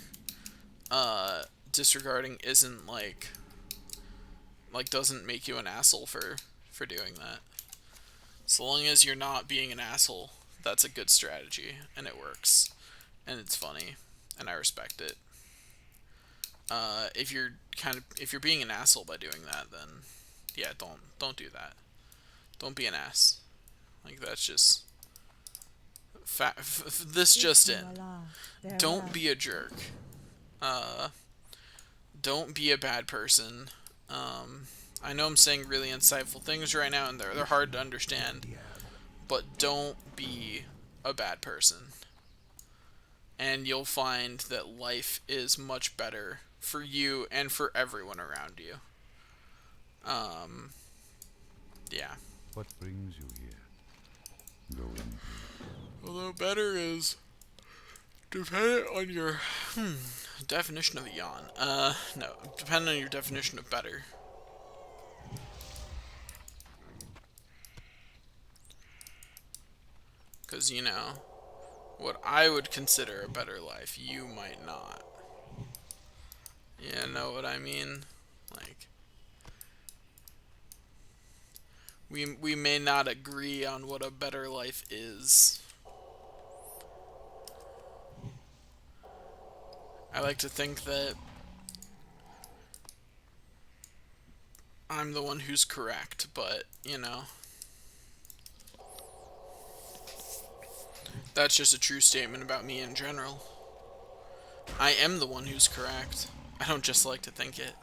disregarding isn't like doesn't make you an asshole for doing that. So long as you're not being an asshole, that's a good strategy, and it works, and it's funny, and I respect it. If you're being an asshole by doing that, then yeah, don't do that. Don't be an ass. Like, that's just this just in. Don't be a jerk. Don't be a bad person. I know I'm saying really insightful things right now, and they're hard to understand, but don't be a bad person. And you'll find that life is much better for you and for everyone around you. Yeah. What brings you here? Go in. Although better is dependent on your definition of yawn. No, depending on your definition of better. Because, you know, what I would consider a better life, you might not. You know what I mean? Like, we may not agree on what a better life is. I like to think that I'm the one who's correct, but, you know, that's just a true statement about me in general. I am the one who's correct. I don't just like to think it.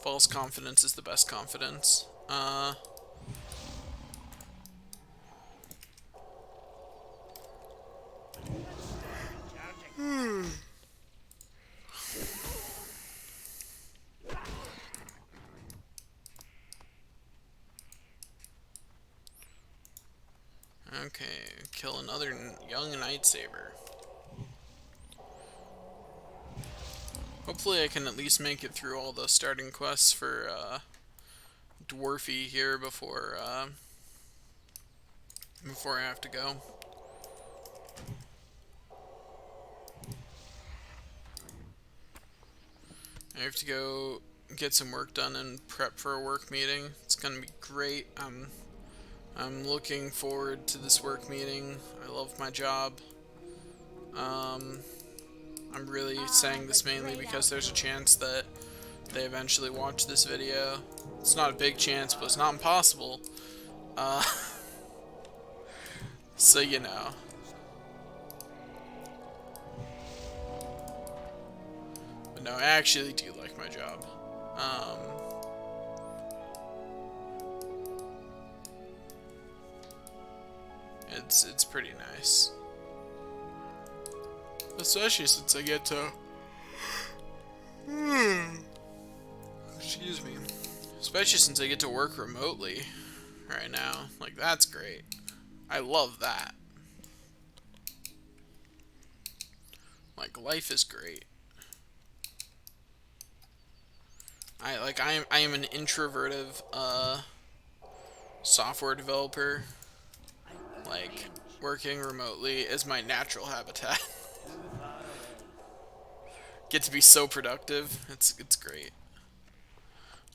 False confidence is the best confidence. Okay, kill another young Nightsaber. Hopefully I can at least make it through all the starting quests for Dwarfy here before I have to go. I have to go get some work done and prep for a work meeting. It's gonna be great. I'm looking forward to this work meeting. I love my job. I'm really saying this mainly because there's a chance that they eventually watch this video. It's not a big chance, but it's not impossible. So, you know. But no, I actually do like my job. It's pretty nice. Especially since I get to... Excuse me. Especially since I get to work remotely right now. Like, that's great. I love that. Like, life is great. I am an introverted software developer. Like, working remotely is my natural habitat. Get to be so productive. It's great.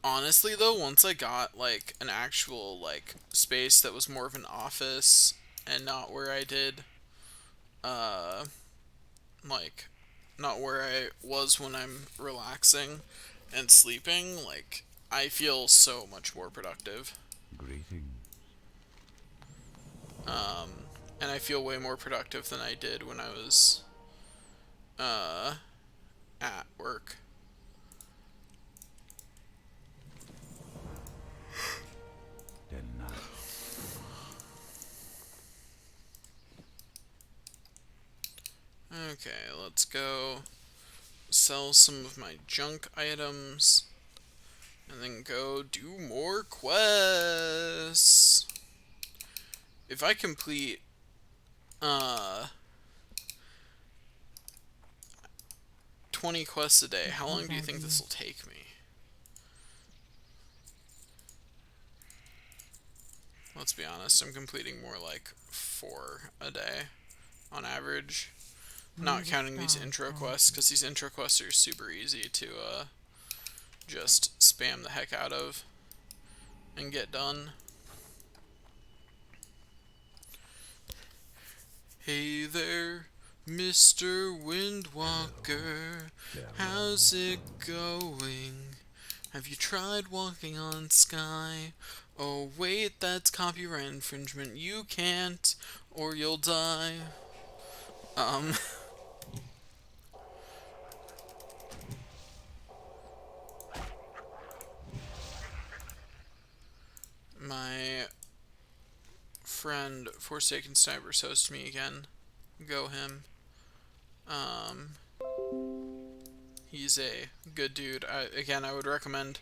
Honestly though, once I got like an actual like space that was more of an office and not where I did uh like not where I was when I'm relaxing and sleeping, like I feel so much more productive. Greetings. And I feel way more productive than I did when I was uh at work. Denied. Okay, let's go sell some of my junk items and then go do more quests. If I complete uh 20 quests a day, how long do you think this will take me? Let's be honest, I'm completing more like 4 a day on average. Not counting these intro quests, because these intro quests are super easy to just spam the heck out of and get done. Hey there, Mr. Windwalker, how's it going? Have you tried walking on sky? Oh wait, that's copyright infringement. You can't, or you'll die. My friend Forsaken Snipers hosted me again. Go him. He's a good dude. Again, I would recommend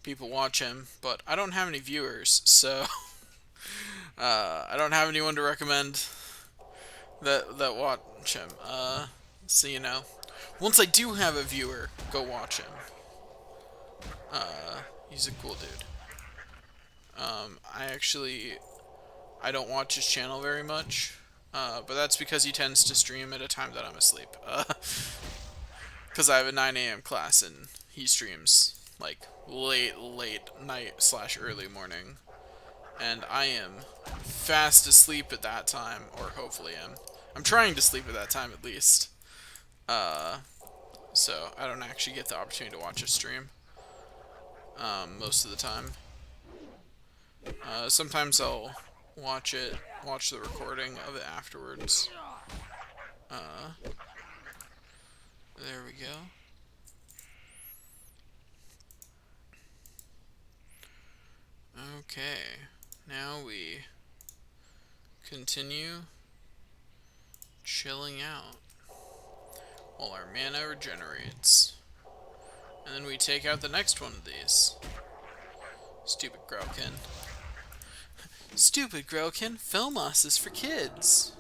people watch him, but I don't have any viewers, so I don't have anyone to recommend that watch him. So you know, once I do have a viewer, go watch him. He's a cool dude. I don't watch his channel very much, but that's because he tends to stream at a time that I'm asleep. Because I have a 9 a.m. class and he streams like late night / early morning, and I am fast asleep at that time, or hopefully am. I'm trying to sleep at that time at least. So I don't actually get the opportunity to watch a stream most of the time. Sometimes I'll watch the recording of it afterwards. There we go. Okay, now we continue chilling out while our mana regenerates. And then we take out the next one of these. Stupid Growkin. Stupid Growkin, Felmos is for kids.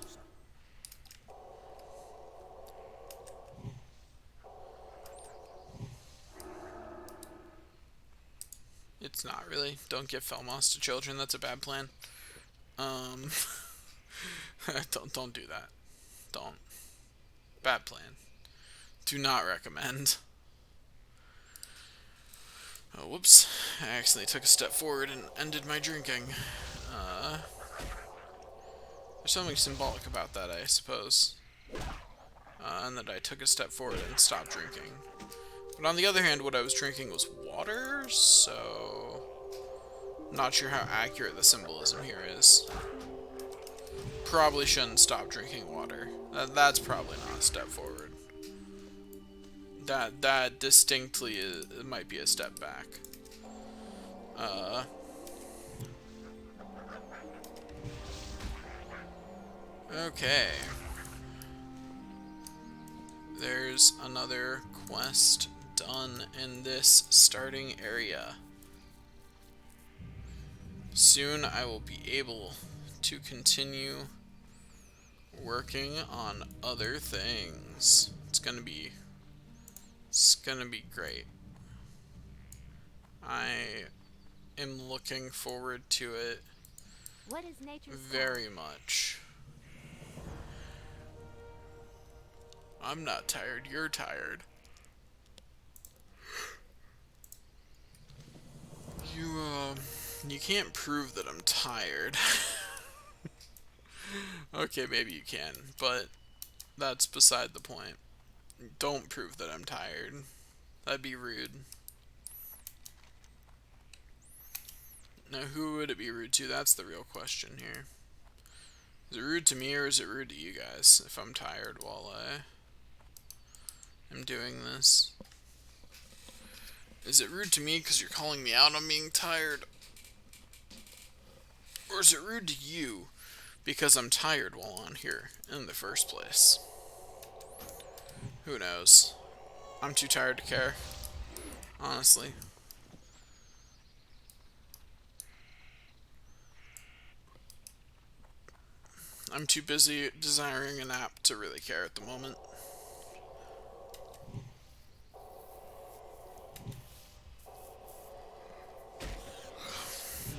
It's not really. Don't give Felmos to children. That's a bad plan. Don't do that. Don't. Bad plan. Do not recommend. Oh, whoops. I accidentally took a step forward and ended my drinking. There's something symbolic about that, I suppose. And that I took a step forward and stopped drinking. But on the other hand, what I was drinking was water, so not sure how accurate the symbolism here is. Probably shouldn't stop drinking water. That's probably not a step forward. That distinctly it might be a step back. Okay. There's another quest done in this starting area. Soon I will be able to continue working on other things it's gonna be great. I am looking forward to it What is nature's very much. I'm not tired, you're tired. You can't prove that I'm tired. Okay, maybe you can, but that's beside the point. Don't prove that I'm tired. That'd be rude. Now, who would it be rude to? That's the real question here. Is it rude to me or is it rude to you guys if I'm tired while I am doing this? Is it rude to me because you're calling me out on being tired? Or is it rude to you because I'm tired while on here in the first place? Who knows? I'm too tired to care, honestly. I'm too busy desiring a nap to really care at the moment.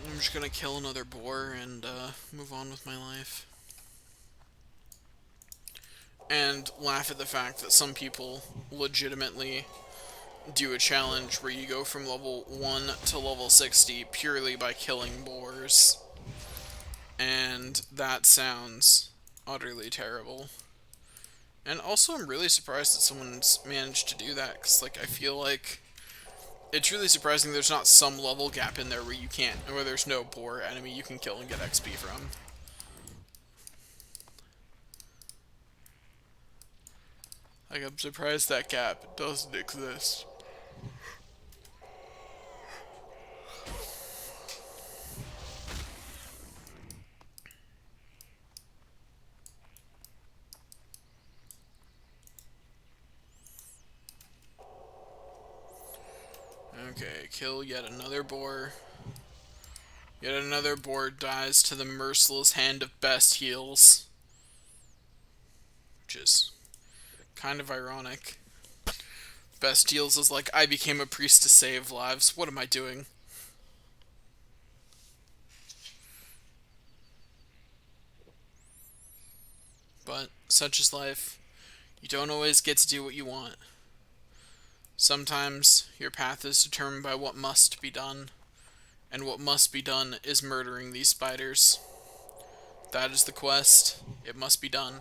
I'm just gonna kill another boar and move on with my life. And laugh at the fact that some people legitimately do a challenge where you go from level 1 to level 60 purely by killing boars. And that sounds utterly terrible. And also, I'm really surprised that someone's managed to do that, because, like, I feel like it's really surprising there's not some level gap in there where you can't, where there's no boar enemy you can kill and get XP from. Like, I'm surprised that gap doesn't exist. Okay, kill yet another boar. Yet another boar dies to the merciless hand of best heals. Which is kind of ironic. Best heals is like, I became a priest to save lives. What am I doing? But such is life. You don't always get to do what you want. Sometimes your path is determined by what must be done. And what must be done is murdering these spiders. That is the quest. It must be done.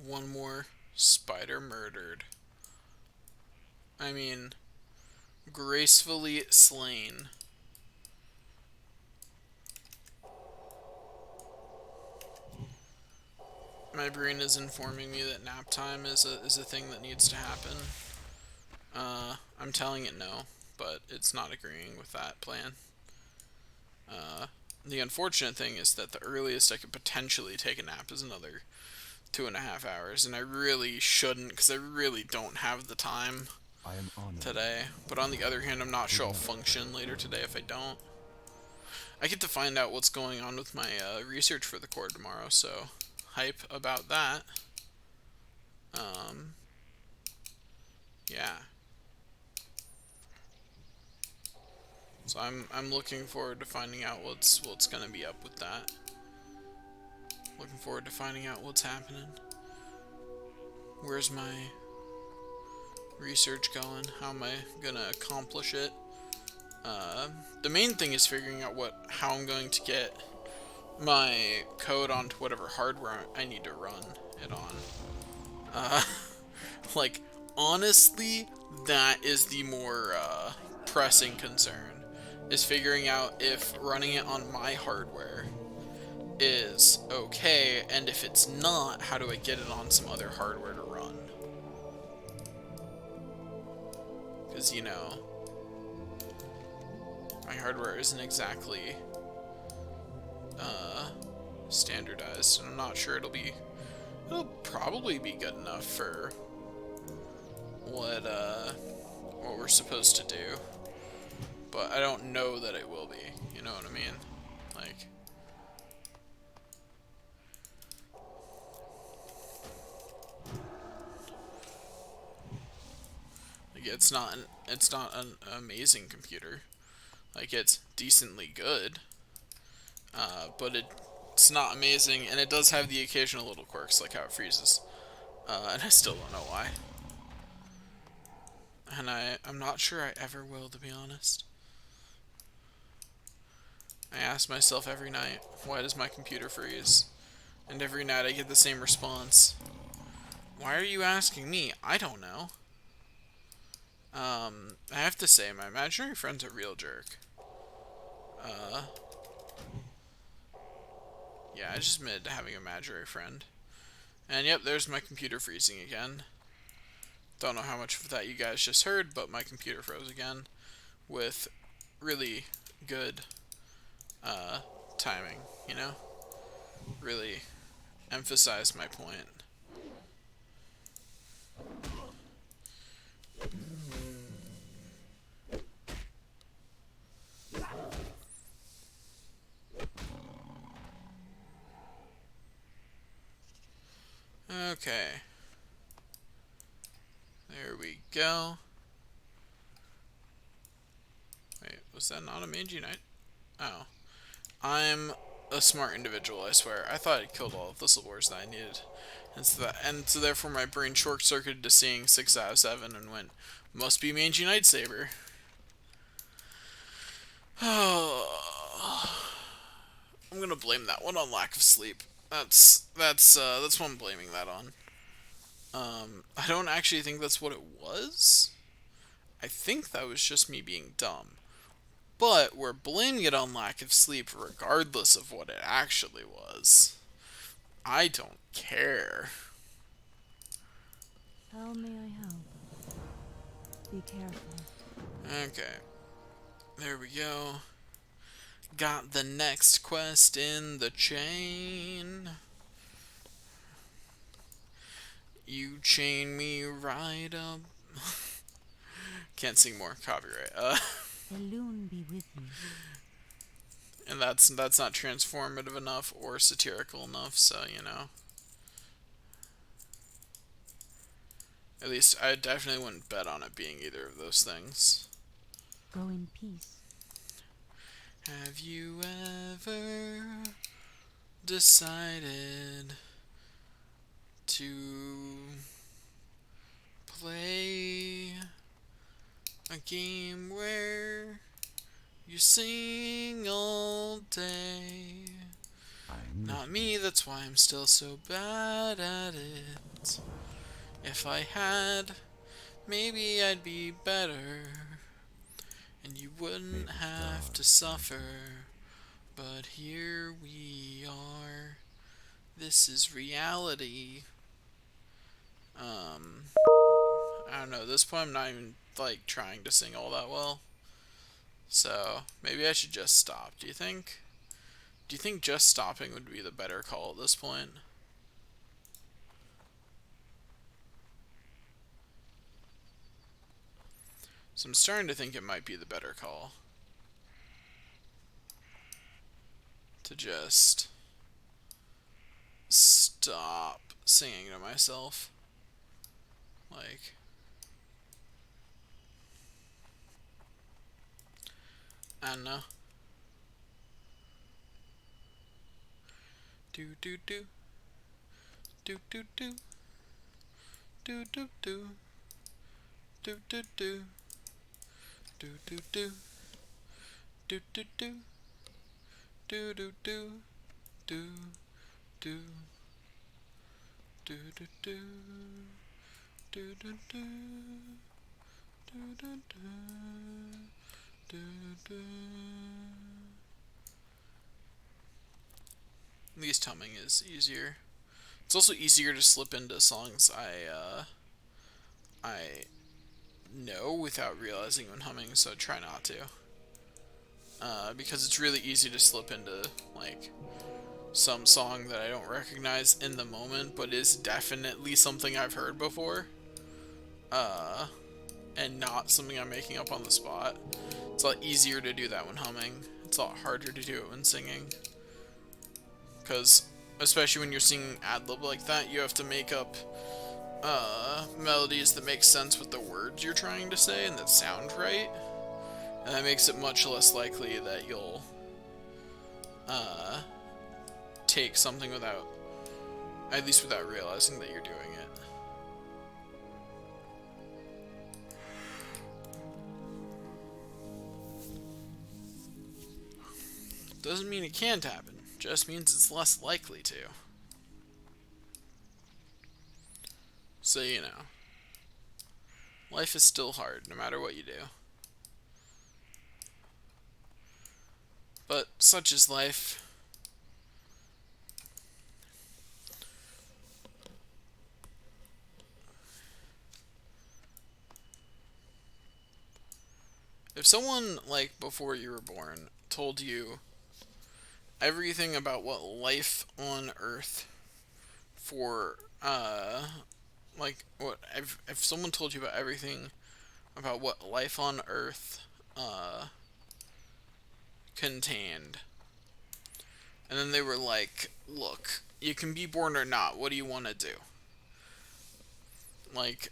One more spider murdered. I mean, gracefully slain. My brain is informing me that nap time is a thing that needs to happen. I'm telling it no, but it's not agreeing with that plan. The unfortunate thing is that the earliest I could potentially take a nap is another 2.5 hours, and I really shouldn't, because I really don't have the time today. But on the other hand, I'm not sure I'll function later today if I don't. I get to find out what's going on with my research for the core tomorrow, so hype about that. Yeah. So I'm looking forward to finding out what's gonna be up with that. Looking forward to finding out what's happening. Where's my research going? How am I gonna accomplish it? The main thing is figuring out how I'm going to get my code onto whatever hardware I need to run it on. Like, honestly, that is the more pressing concern, is figuring out if running it on my hardware is okay, and if it's not, how do I get it on some other hardware to run? Because, you know, my hardware isn't exactly standardized, and I'm not sure it'll probably be good enough for what we're supposed to do, but I don't know that it will be, you know what I mean? Like, Like, it's not an amazing computer. Like, it's decently good, but it's not amazing, and it does have the occasional little quirks, like how it freezes. And I still don't know why. And I'm not sure I ever will, to be honest. I ask myself every night, why does my computer freeze? And every night I get the same response. Why are you asking me? I don't know. I have to say, my imaginary friend's a real jerk. Yeah, I just admitted to having an imaginary friend. And yep, there's my computer freezing again. Don't know how much of that you guys just heard, but my computer froze again with really good timing, you know? Really emphasized my point. Okay. There we go. Wait, was that not a mage unite? Oh. I'm a smart individual, I swear. I thought I'd killed all of the Slivores that I needed. And so therefore my brain short-circuited to seeing 6 out of 7 and went, must be mangy Nightsaber. I'm gonna blame that one on lack of sleep. That's what I'm blaming that on. I don't actually think that's what it was. I think that was just me being dumb. But we're blaming it on lack of sleep regardless of what it actually was. I don't care. How may I help? Be careful. Okay. There we go. Got the next quest in the chain. You chain me right up. Can't sing more. Copyright. The loon be with you. And that's not transformative enough or satirical enough, so you know. At least I definitely wouldn't bet on it being either of those things. Go in peace. Have you ever decided to play a game where you sing all day? Not me, that's why I'm still so bad at it. If I had, maybe I'd be better, and you wouldn't have to suffer. But here we are. This is reality. I don't know, at this point I'm not even, like, trying to sing all that well. So, maybe I should just stop, do you think? Do you think just stopping would be the better call at this point? So I'm starting to think it might be the better call. To just stop singing to myself. Like, I don't know. Do do do. Do do do. Do do do. Do do do. Do do do. Do do do. Do do do. Do do. Do do do. Do do do. Do do do. Do do. At least humming is easier. It's also easier to slip into songs I know without realizing when humming, so try not to. Because it's really easy to slip into, like, some song that I don't recognize in the moment, but is definitely something I've heard before. And not something I'm making up on the spot. It's a lot easier to do that when humming. It's a lot harder to do it when singing. Because, especially when you're singing ad-lib like that, you have to make up melodies that make sense with the words you're trying to say and that sound right. And that makes it much less likely that you'll take something without, at least without realizing that you're doing it. Doesn't mean it can't happen, just means it's less likely to. So, you know, life is still hard, no matter what you do. But such is life. If someone, like, before you were born, told you everything about what life on Earth for, like, what, if someone told you about everything about what life on Earth, contained, and then they were like, look, you can be born or not, what do you want to do? Like,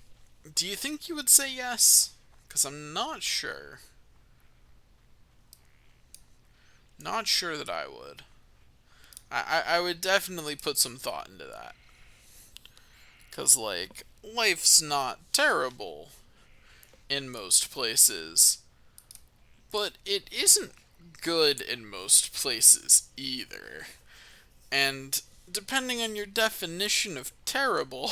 do you think you would say yes? Because I'm not sure. Not sure that I would. I would definitely put some thought into that. Because, like, life's not terrible in most places, but it isn't good in most places either. And depending on your definition of terrible,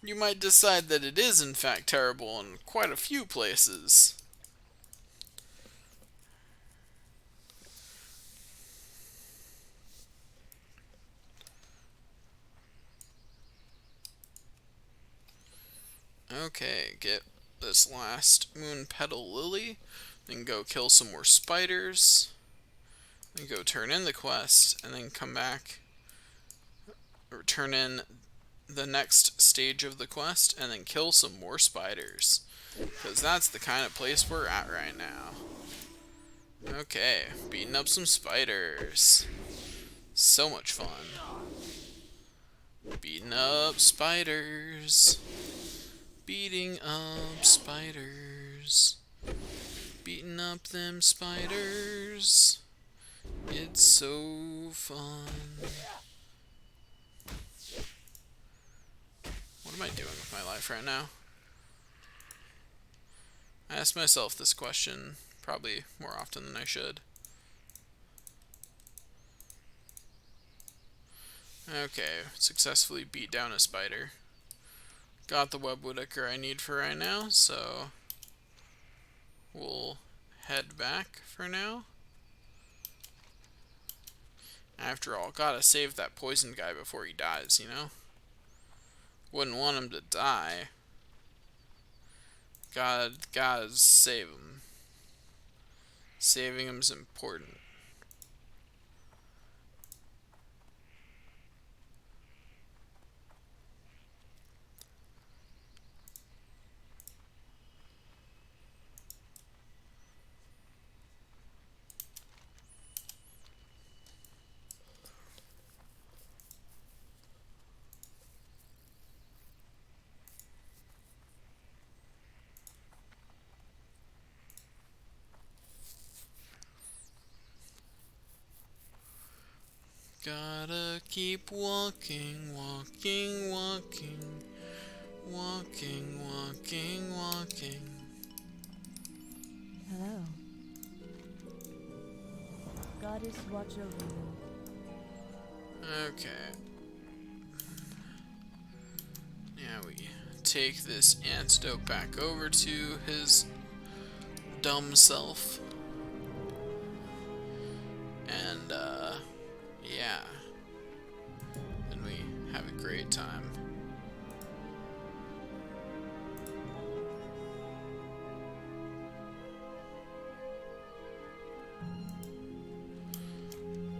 you might decide that it is in fact terrible in quite a few places. Okay, get this last moon petal lily, then go kill some more spiders, then go turn in the quest, and then come back, or turn in the next stage of the quest, and then kill some more spiders. Because that's the kind of place we're at right now. Okay, beating up some spiders. So much fun. Beating up spiders. Beating up spiders. Beating up them spiders. It's so fun. What am I doing with my life right now? I ask myself this question probably more often than I should. Okay, successfully beat down a spider. Got the web woodpecker I need for right now, so we'll head back for now. After all, gotta save that poison guy before he dies, you know? Wouldn't want him to die. Gotta save him. Saving him's important. Gotta keep walking, walking, walking, walking, walking, walking. Hello. Goddess, watch over you. Okay. Now we take this antidote back over to his dumb self. And, yeah. And we have a great time.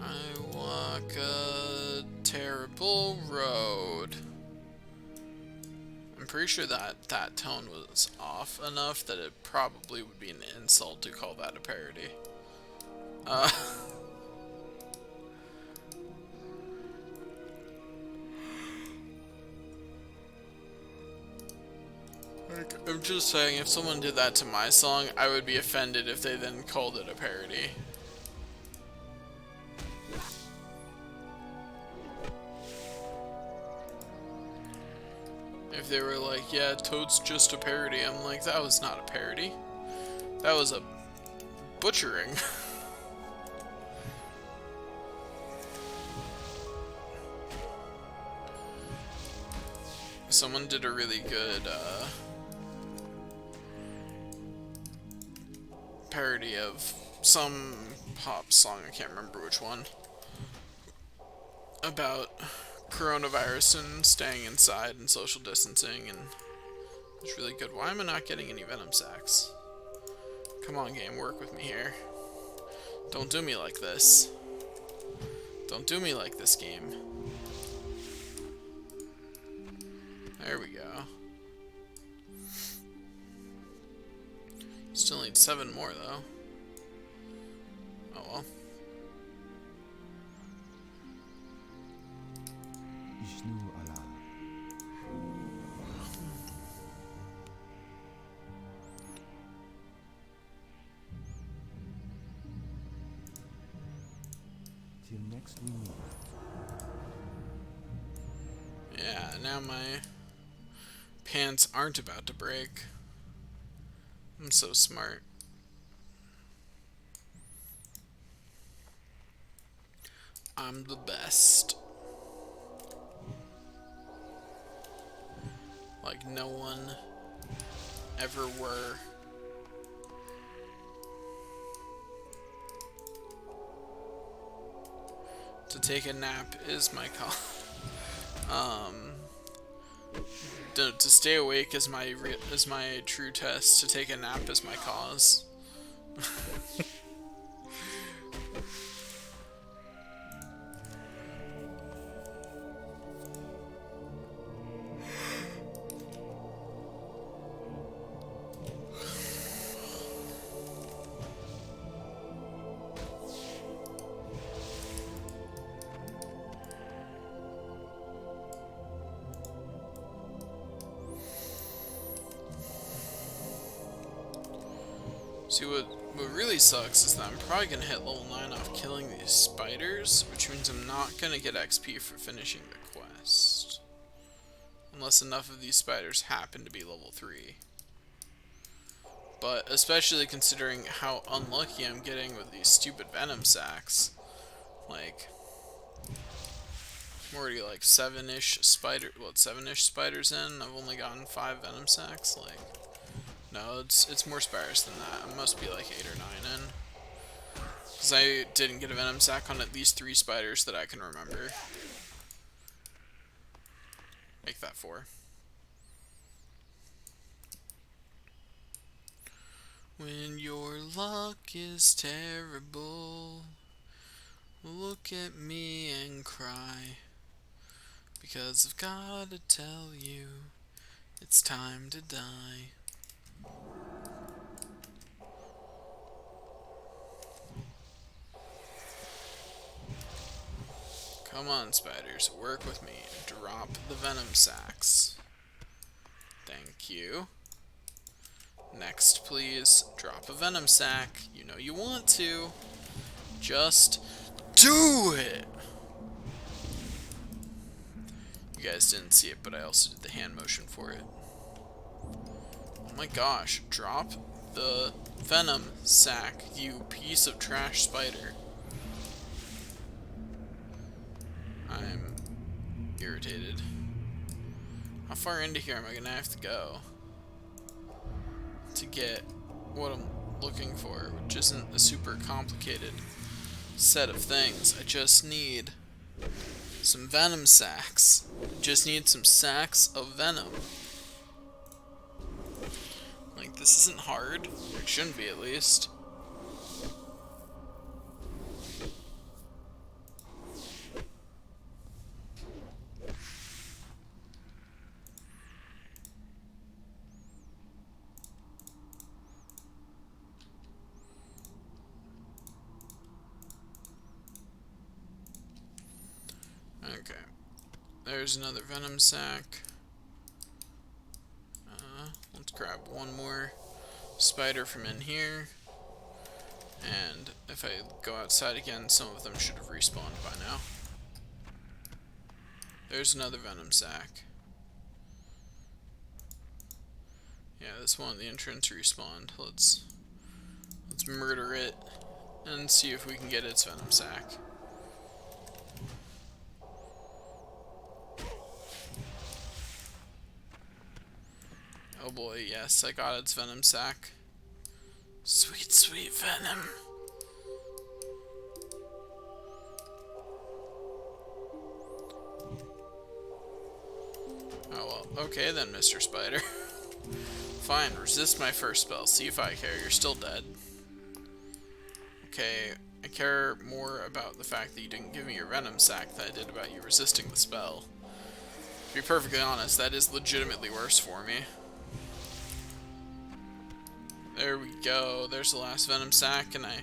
I walk a terrible road. I'm pretty sure that that tone was off enough that it probably would be an insult to call that a parody. Like, I'm just saying, if someone did that to my song, I would be offended if they then called it a parody. If they were like, yeah, Toad's just a parody, I'm like, that was not a parody. That was a butchering. Someone did a really good parody of some pop song, I can't remember which one, about coronavirus and staying inside and social distancing, and it's really good. Why am I not getting any venom sacks? Come on, game, work with me here. Don't do me like this. Don't do me like this, game. There we go. Still need 7 more, though. Oh well. Till next we meet. Yeah, now my pants aren't about to break. I'm so smart. I'm the best. Like no one ever were. To take a nap is my call. To stay awake is my true test. To take a nap is my cause. See, what really sucks is that I'm probably going to hit level 9 off killing these spiders, which means I'm not going to get XP for finishing the quest. Unless enough of these spiders happen to be level 3. But especially considering how unlucky I'm getting with these stupid venom sacks. Like, I'm already like 7-ish spiders in. I've only gotten 5 venom sacks. Like, no, it's more sparse than that. It must be like 8 or 9 in. Because I didn't get a venom sack on at least 3 spiders that I can remember. Make that 4. When your luck is terrible, look at me and cry. Because I've gotta tell you, it's time to die. Come on, spiders, work with me. Drop the venom sacks. Thank you. Next, please. Drop a venom sack. You know you want to. Just do it! You guys didn't see it, but I also did the hand motion for it. Oh my gosh. Drop the venom sack, you piece of trash spider. I'm irritated. How far into here am I gonna have to go to get what I'm looking for, which isn't a super complicated set of things. I just need some venom sacks. Just need some sacks of venom. Like, this isn't hard. It shouldn't be, at least. Okay. There's another venom sack. Let's one more spider from in here. And if I go outside again, some of them should have respawned by now. There's another venom sac. Yeah, this one, the entrance respawned. Let's murder it and see if we can get its venom sac. Oh boy, yes, I got its venom sac. Sweet, sweet venom. Oh well, okay then, Mr. Spider. Fine, resist my first spell. See if I care. You're still dead. Okay, I care more about the fact that you didn't give me your venom sac than I did about you resisting the spell. To be perfectly honest, that is legitimately worse for me. There we go. There's the last venom sac, and I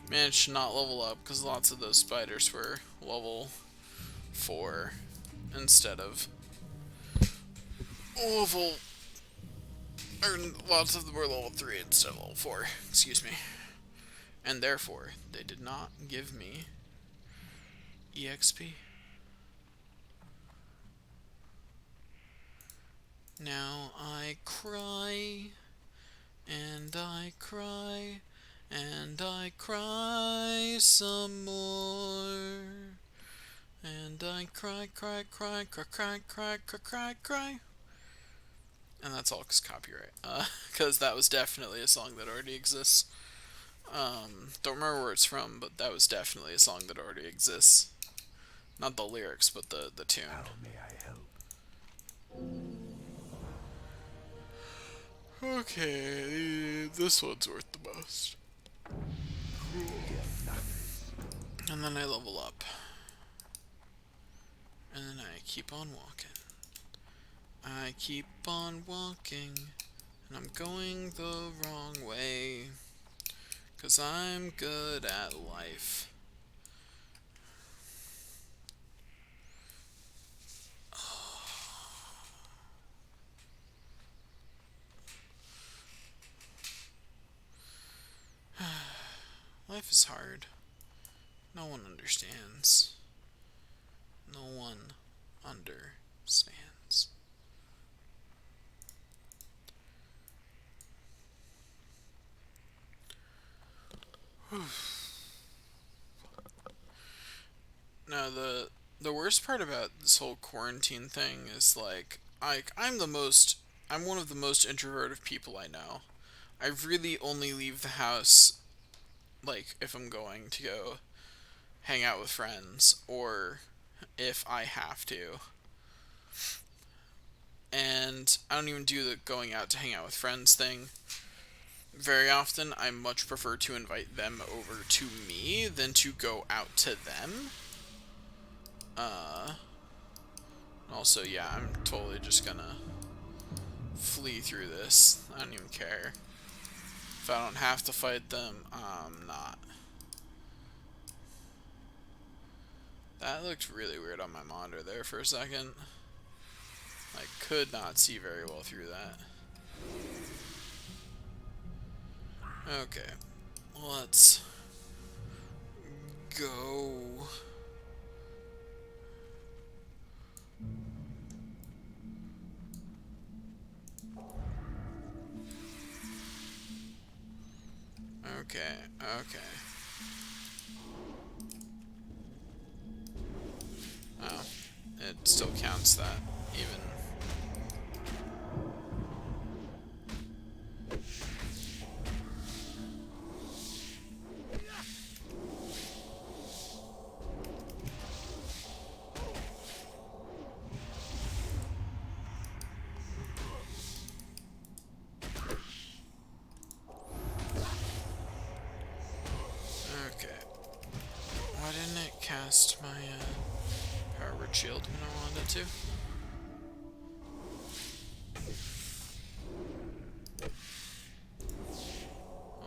managed to not level up because lots of those spiders were level 4 instead of level... or lots of them were level 3 instead of level 4. Excuse me. And therefore, they did not give me EXP. Now I cry, and I cry, and I cry some more. And I cry, cry, cry, cry, cry, cry, cry, cry, cry. And that's all because copyright. Because that was definitely a song that already exists. Don't remember where it's from, but that was definitely a song that already exists. Not the lyrics, but the tune. How may I help? Okay, this one's worth the most. And then I level up. And then I keep on walking. I keep on walking, and I'm going the wrong way. 'Cause I'm good at life. Life is hard. No one understands. No one understands. Now the worst part about this whole quarantine thing is like I'm one of the most introverted people I know. I really only leave the house like if I'm going to go hang out with friends or if I have to. And I don't even do the going out to hang out with friends thing very often. I much prefer to invite them over to me than to go out to them. Also, yeah, I'm totally just gonna flee through this. I don't even care. If I don't have to fight them, I'm not. That looked really weird on my monitor there for a second. I could not see very well through that. Okay, let's go. Okay, okay. Oh, it still counts that, even. Why didn't it cast my power word shield when I wanted to?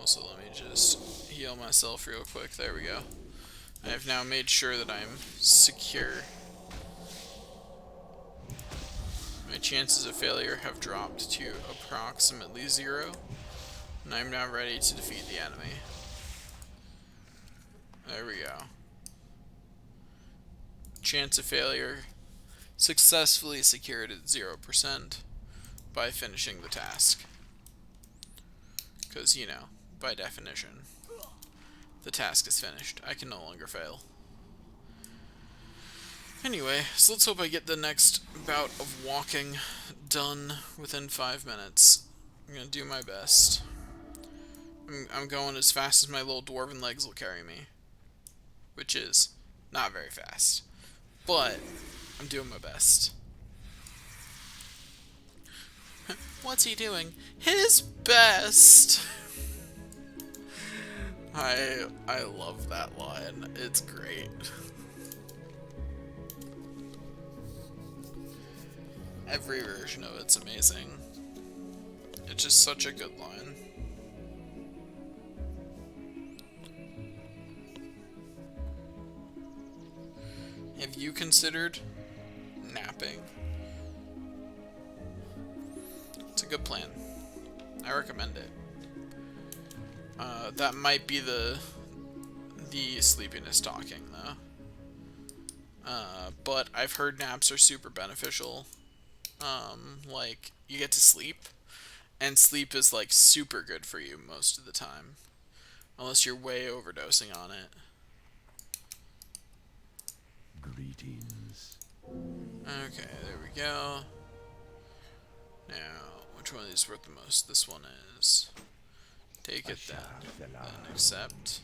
Also, let me just heal myself real quick. There we go. I have now made sure that I'm secure. Let me chances of failure have dropped to approximately 0, and I'm now ready to defeat the enemy. There we go. Chance of failure successfully secured at 0% by finishing the task. Because, you know, by definition, the task is finished. I can no longer fail. Anyway, so let's hope I get the next bout of walking done within 5 minutes. I'm gonna do my best. I'm going as fast as my little dwarven legs will carry me. Which is not very fast. But I'm doing my best. What's he doing? His best! I love that line. It's great. Every version of it's amazing. It's just such a good line. Have you considered napping? It's a good plan. I recommend it. That might be the sleepiness talking, though. But I've heard naps are super beneficial. Like, you get to sleep, and sleep is, like, super good for you most of the time. Unless you're way overdosing on it. Greetings. Okay, there we go. Now, which one of these worth the most? This one is. Take it then. Then accept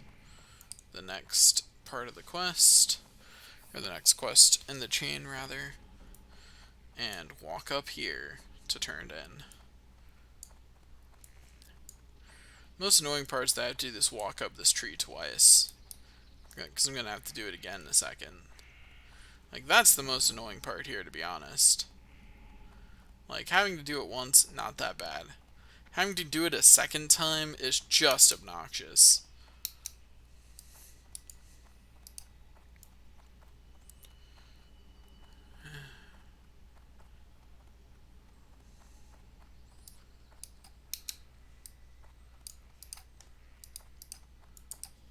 the next part of the quest. Or the next quest in the chain, rather. And walk up here to turn it in. Most annoying part is that I have to do this walk up this tree twice. Because I'm going to have to do it again in a second. Like, that's the most annoying part here, to be honest. Like, having to do it once, not that bad. Having to do it a second time is just obnoxious.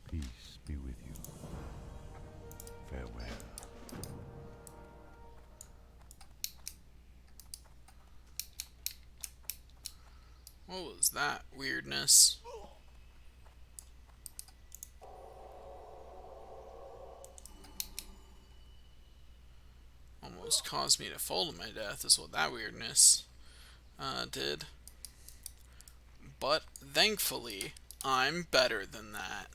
Peace be with you. Farewell. What was that weirdness? Almost caused me to fall to my death is what that weirdness did. But thankfully, I'm better than that.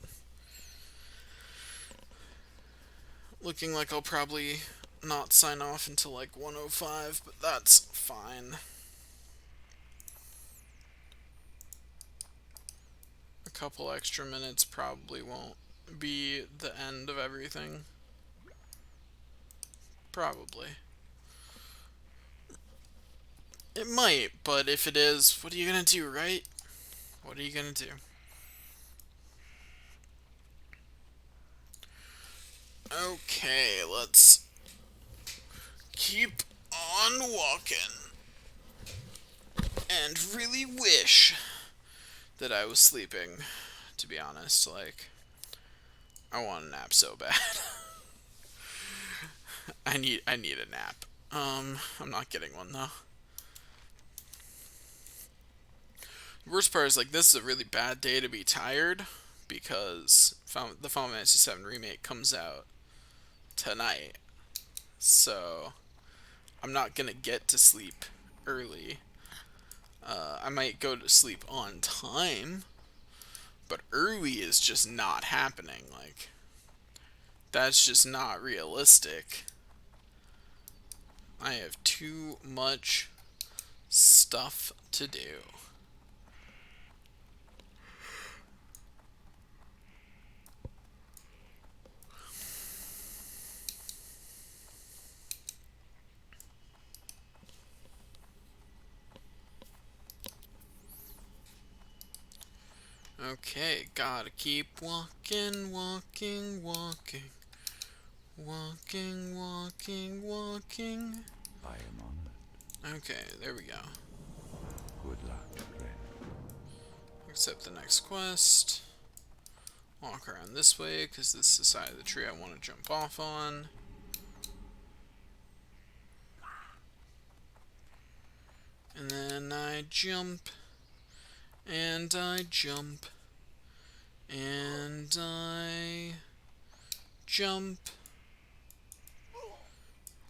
Looking like I'll probably not sign off until like 1:05, but that's fine. A couple extra minutes probably won't be the end of everything. Probably. It might, but if it is, what are you gonna do, right? What are you gonna do? Okay, let's keep on walking. And really wish that I was sleeping, to be honest. Like, I want a nap so bad. I need a nap. I'm not getting one though. The worst part is, like, this is a really bad day to be tired because the Final Fantasy VII Remake comes out tonight. So, I'm not gonna get to sleep early. I might go to sleep on time, but early is just not happening. Like, that's just not realistic. I have too much stuff to do. Okay, gotta keep walking, walking, walking. Walking, walking, walking. I am honored. Okay, there we go. Good luck, friend. Accept the next quest. Walk around this way, because this is the side of the tree I want to jump off on. And then I jump. And I jump. And I jump.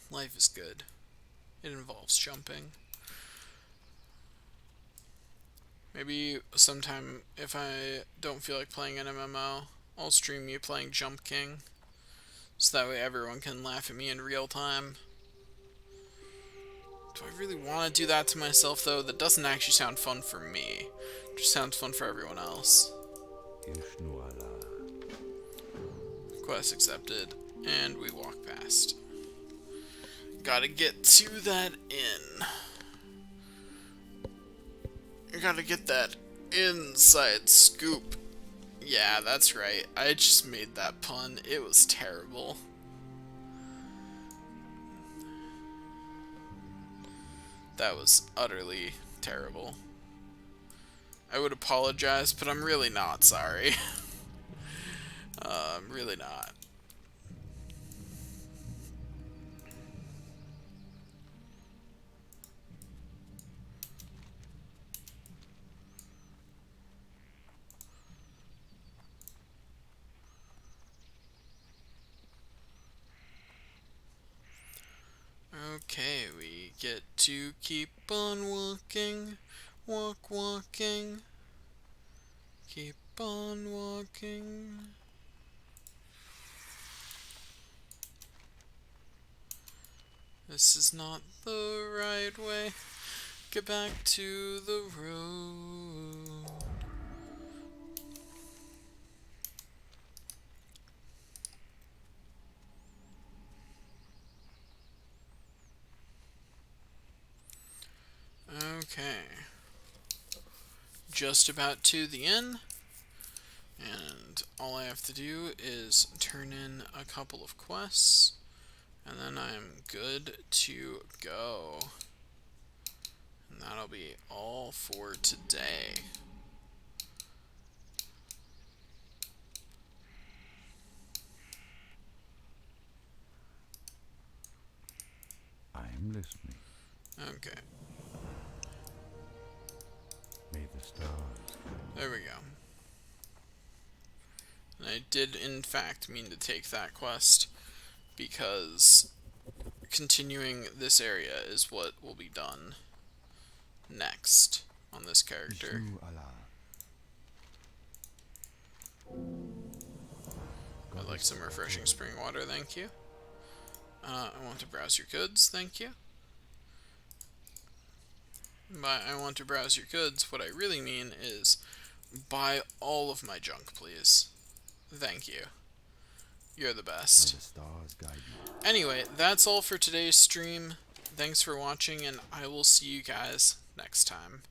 Life is good. It involves jumping. Maybe sometime, if I don't feel like playing an MMO, I'll stream me playing Jump King. So that way everyone can laugh at me in real time. Do I really want to do that to myself, though? That doesn't actually sound fun for me. It just sounds fun for everyone else. Quest accepted. And we walk past. Gotta get to that inn. You gotta get that inside scoop. Yeah, that's right. I just made that pun. It was terrible. That was utterly terrible. I would apologize, but I'm really not sorry. I'm really not. Okay, we get to keep on walking, walking, keep on walking. This is not the right way. Get back to the road. Okay. Just about to the inn. And all I have to do is turn in a couple of quests. And then I'm good to go. And that'll be all for today. I'm listening. Okay, May the stars guide there we go. And I did in fact mean to take that quest, because continuing this area is what will be done next on this character. Vishnu Allah. I'd like some refreshing spring water, thank you. I want to browse your goods, thank you. By I want to browse your goods, what I really mean is buy all of my junk, please. Thank you. You're the May best. the stars guide you. Anyway, that's all for today's stream. Thanks for watching, and I will see you guys next time.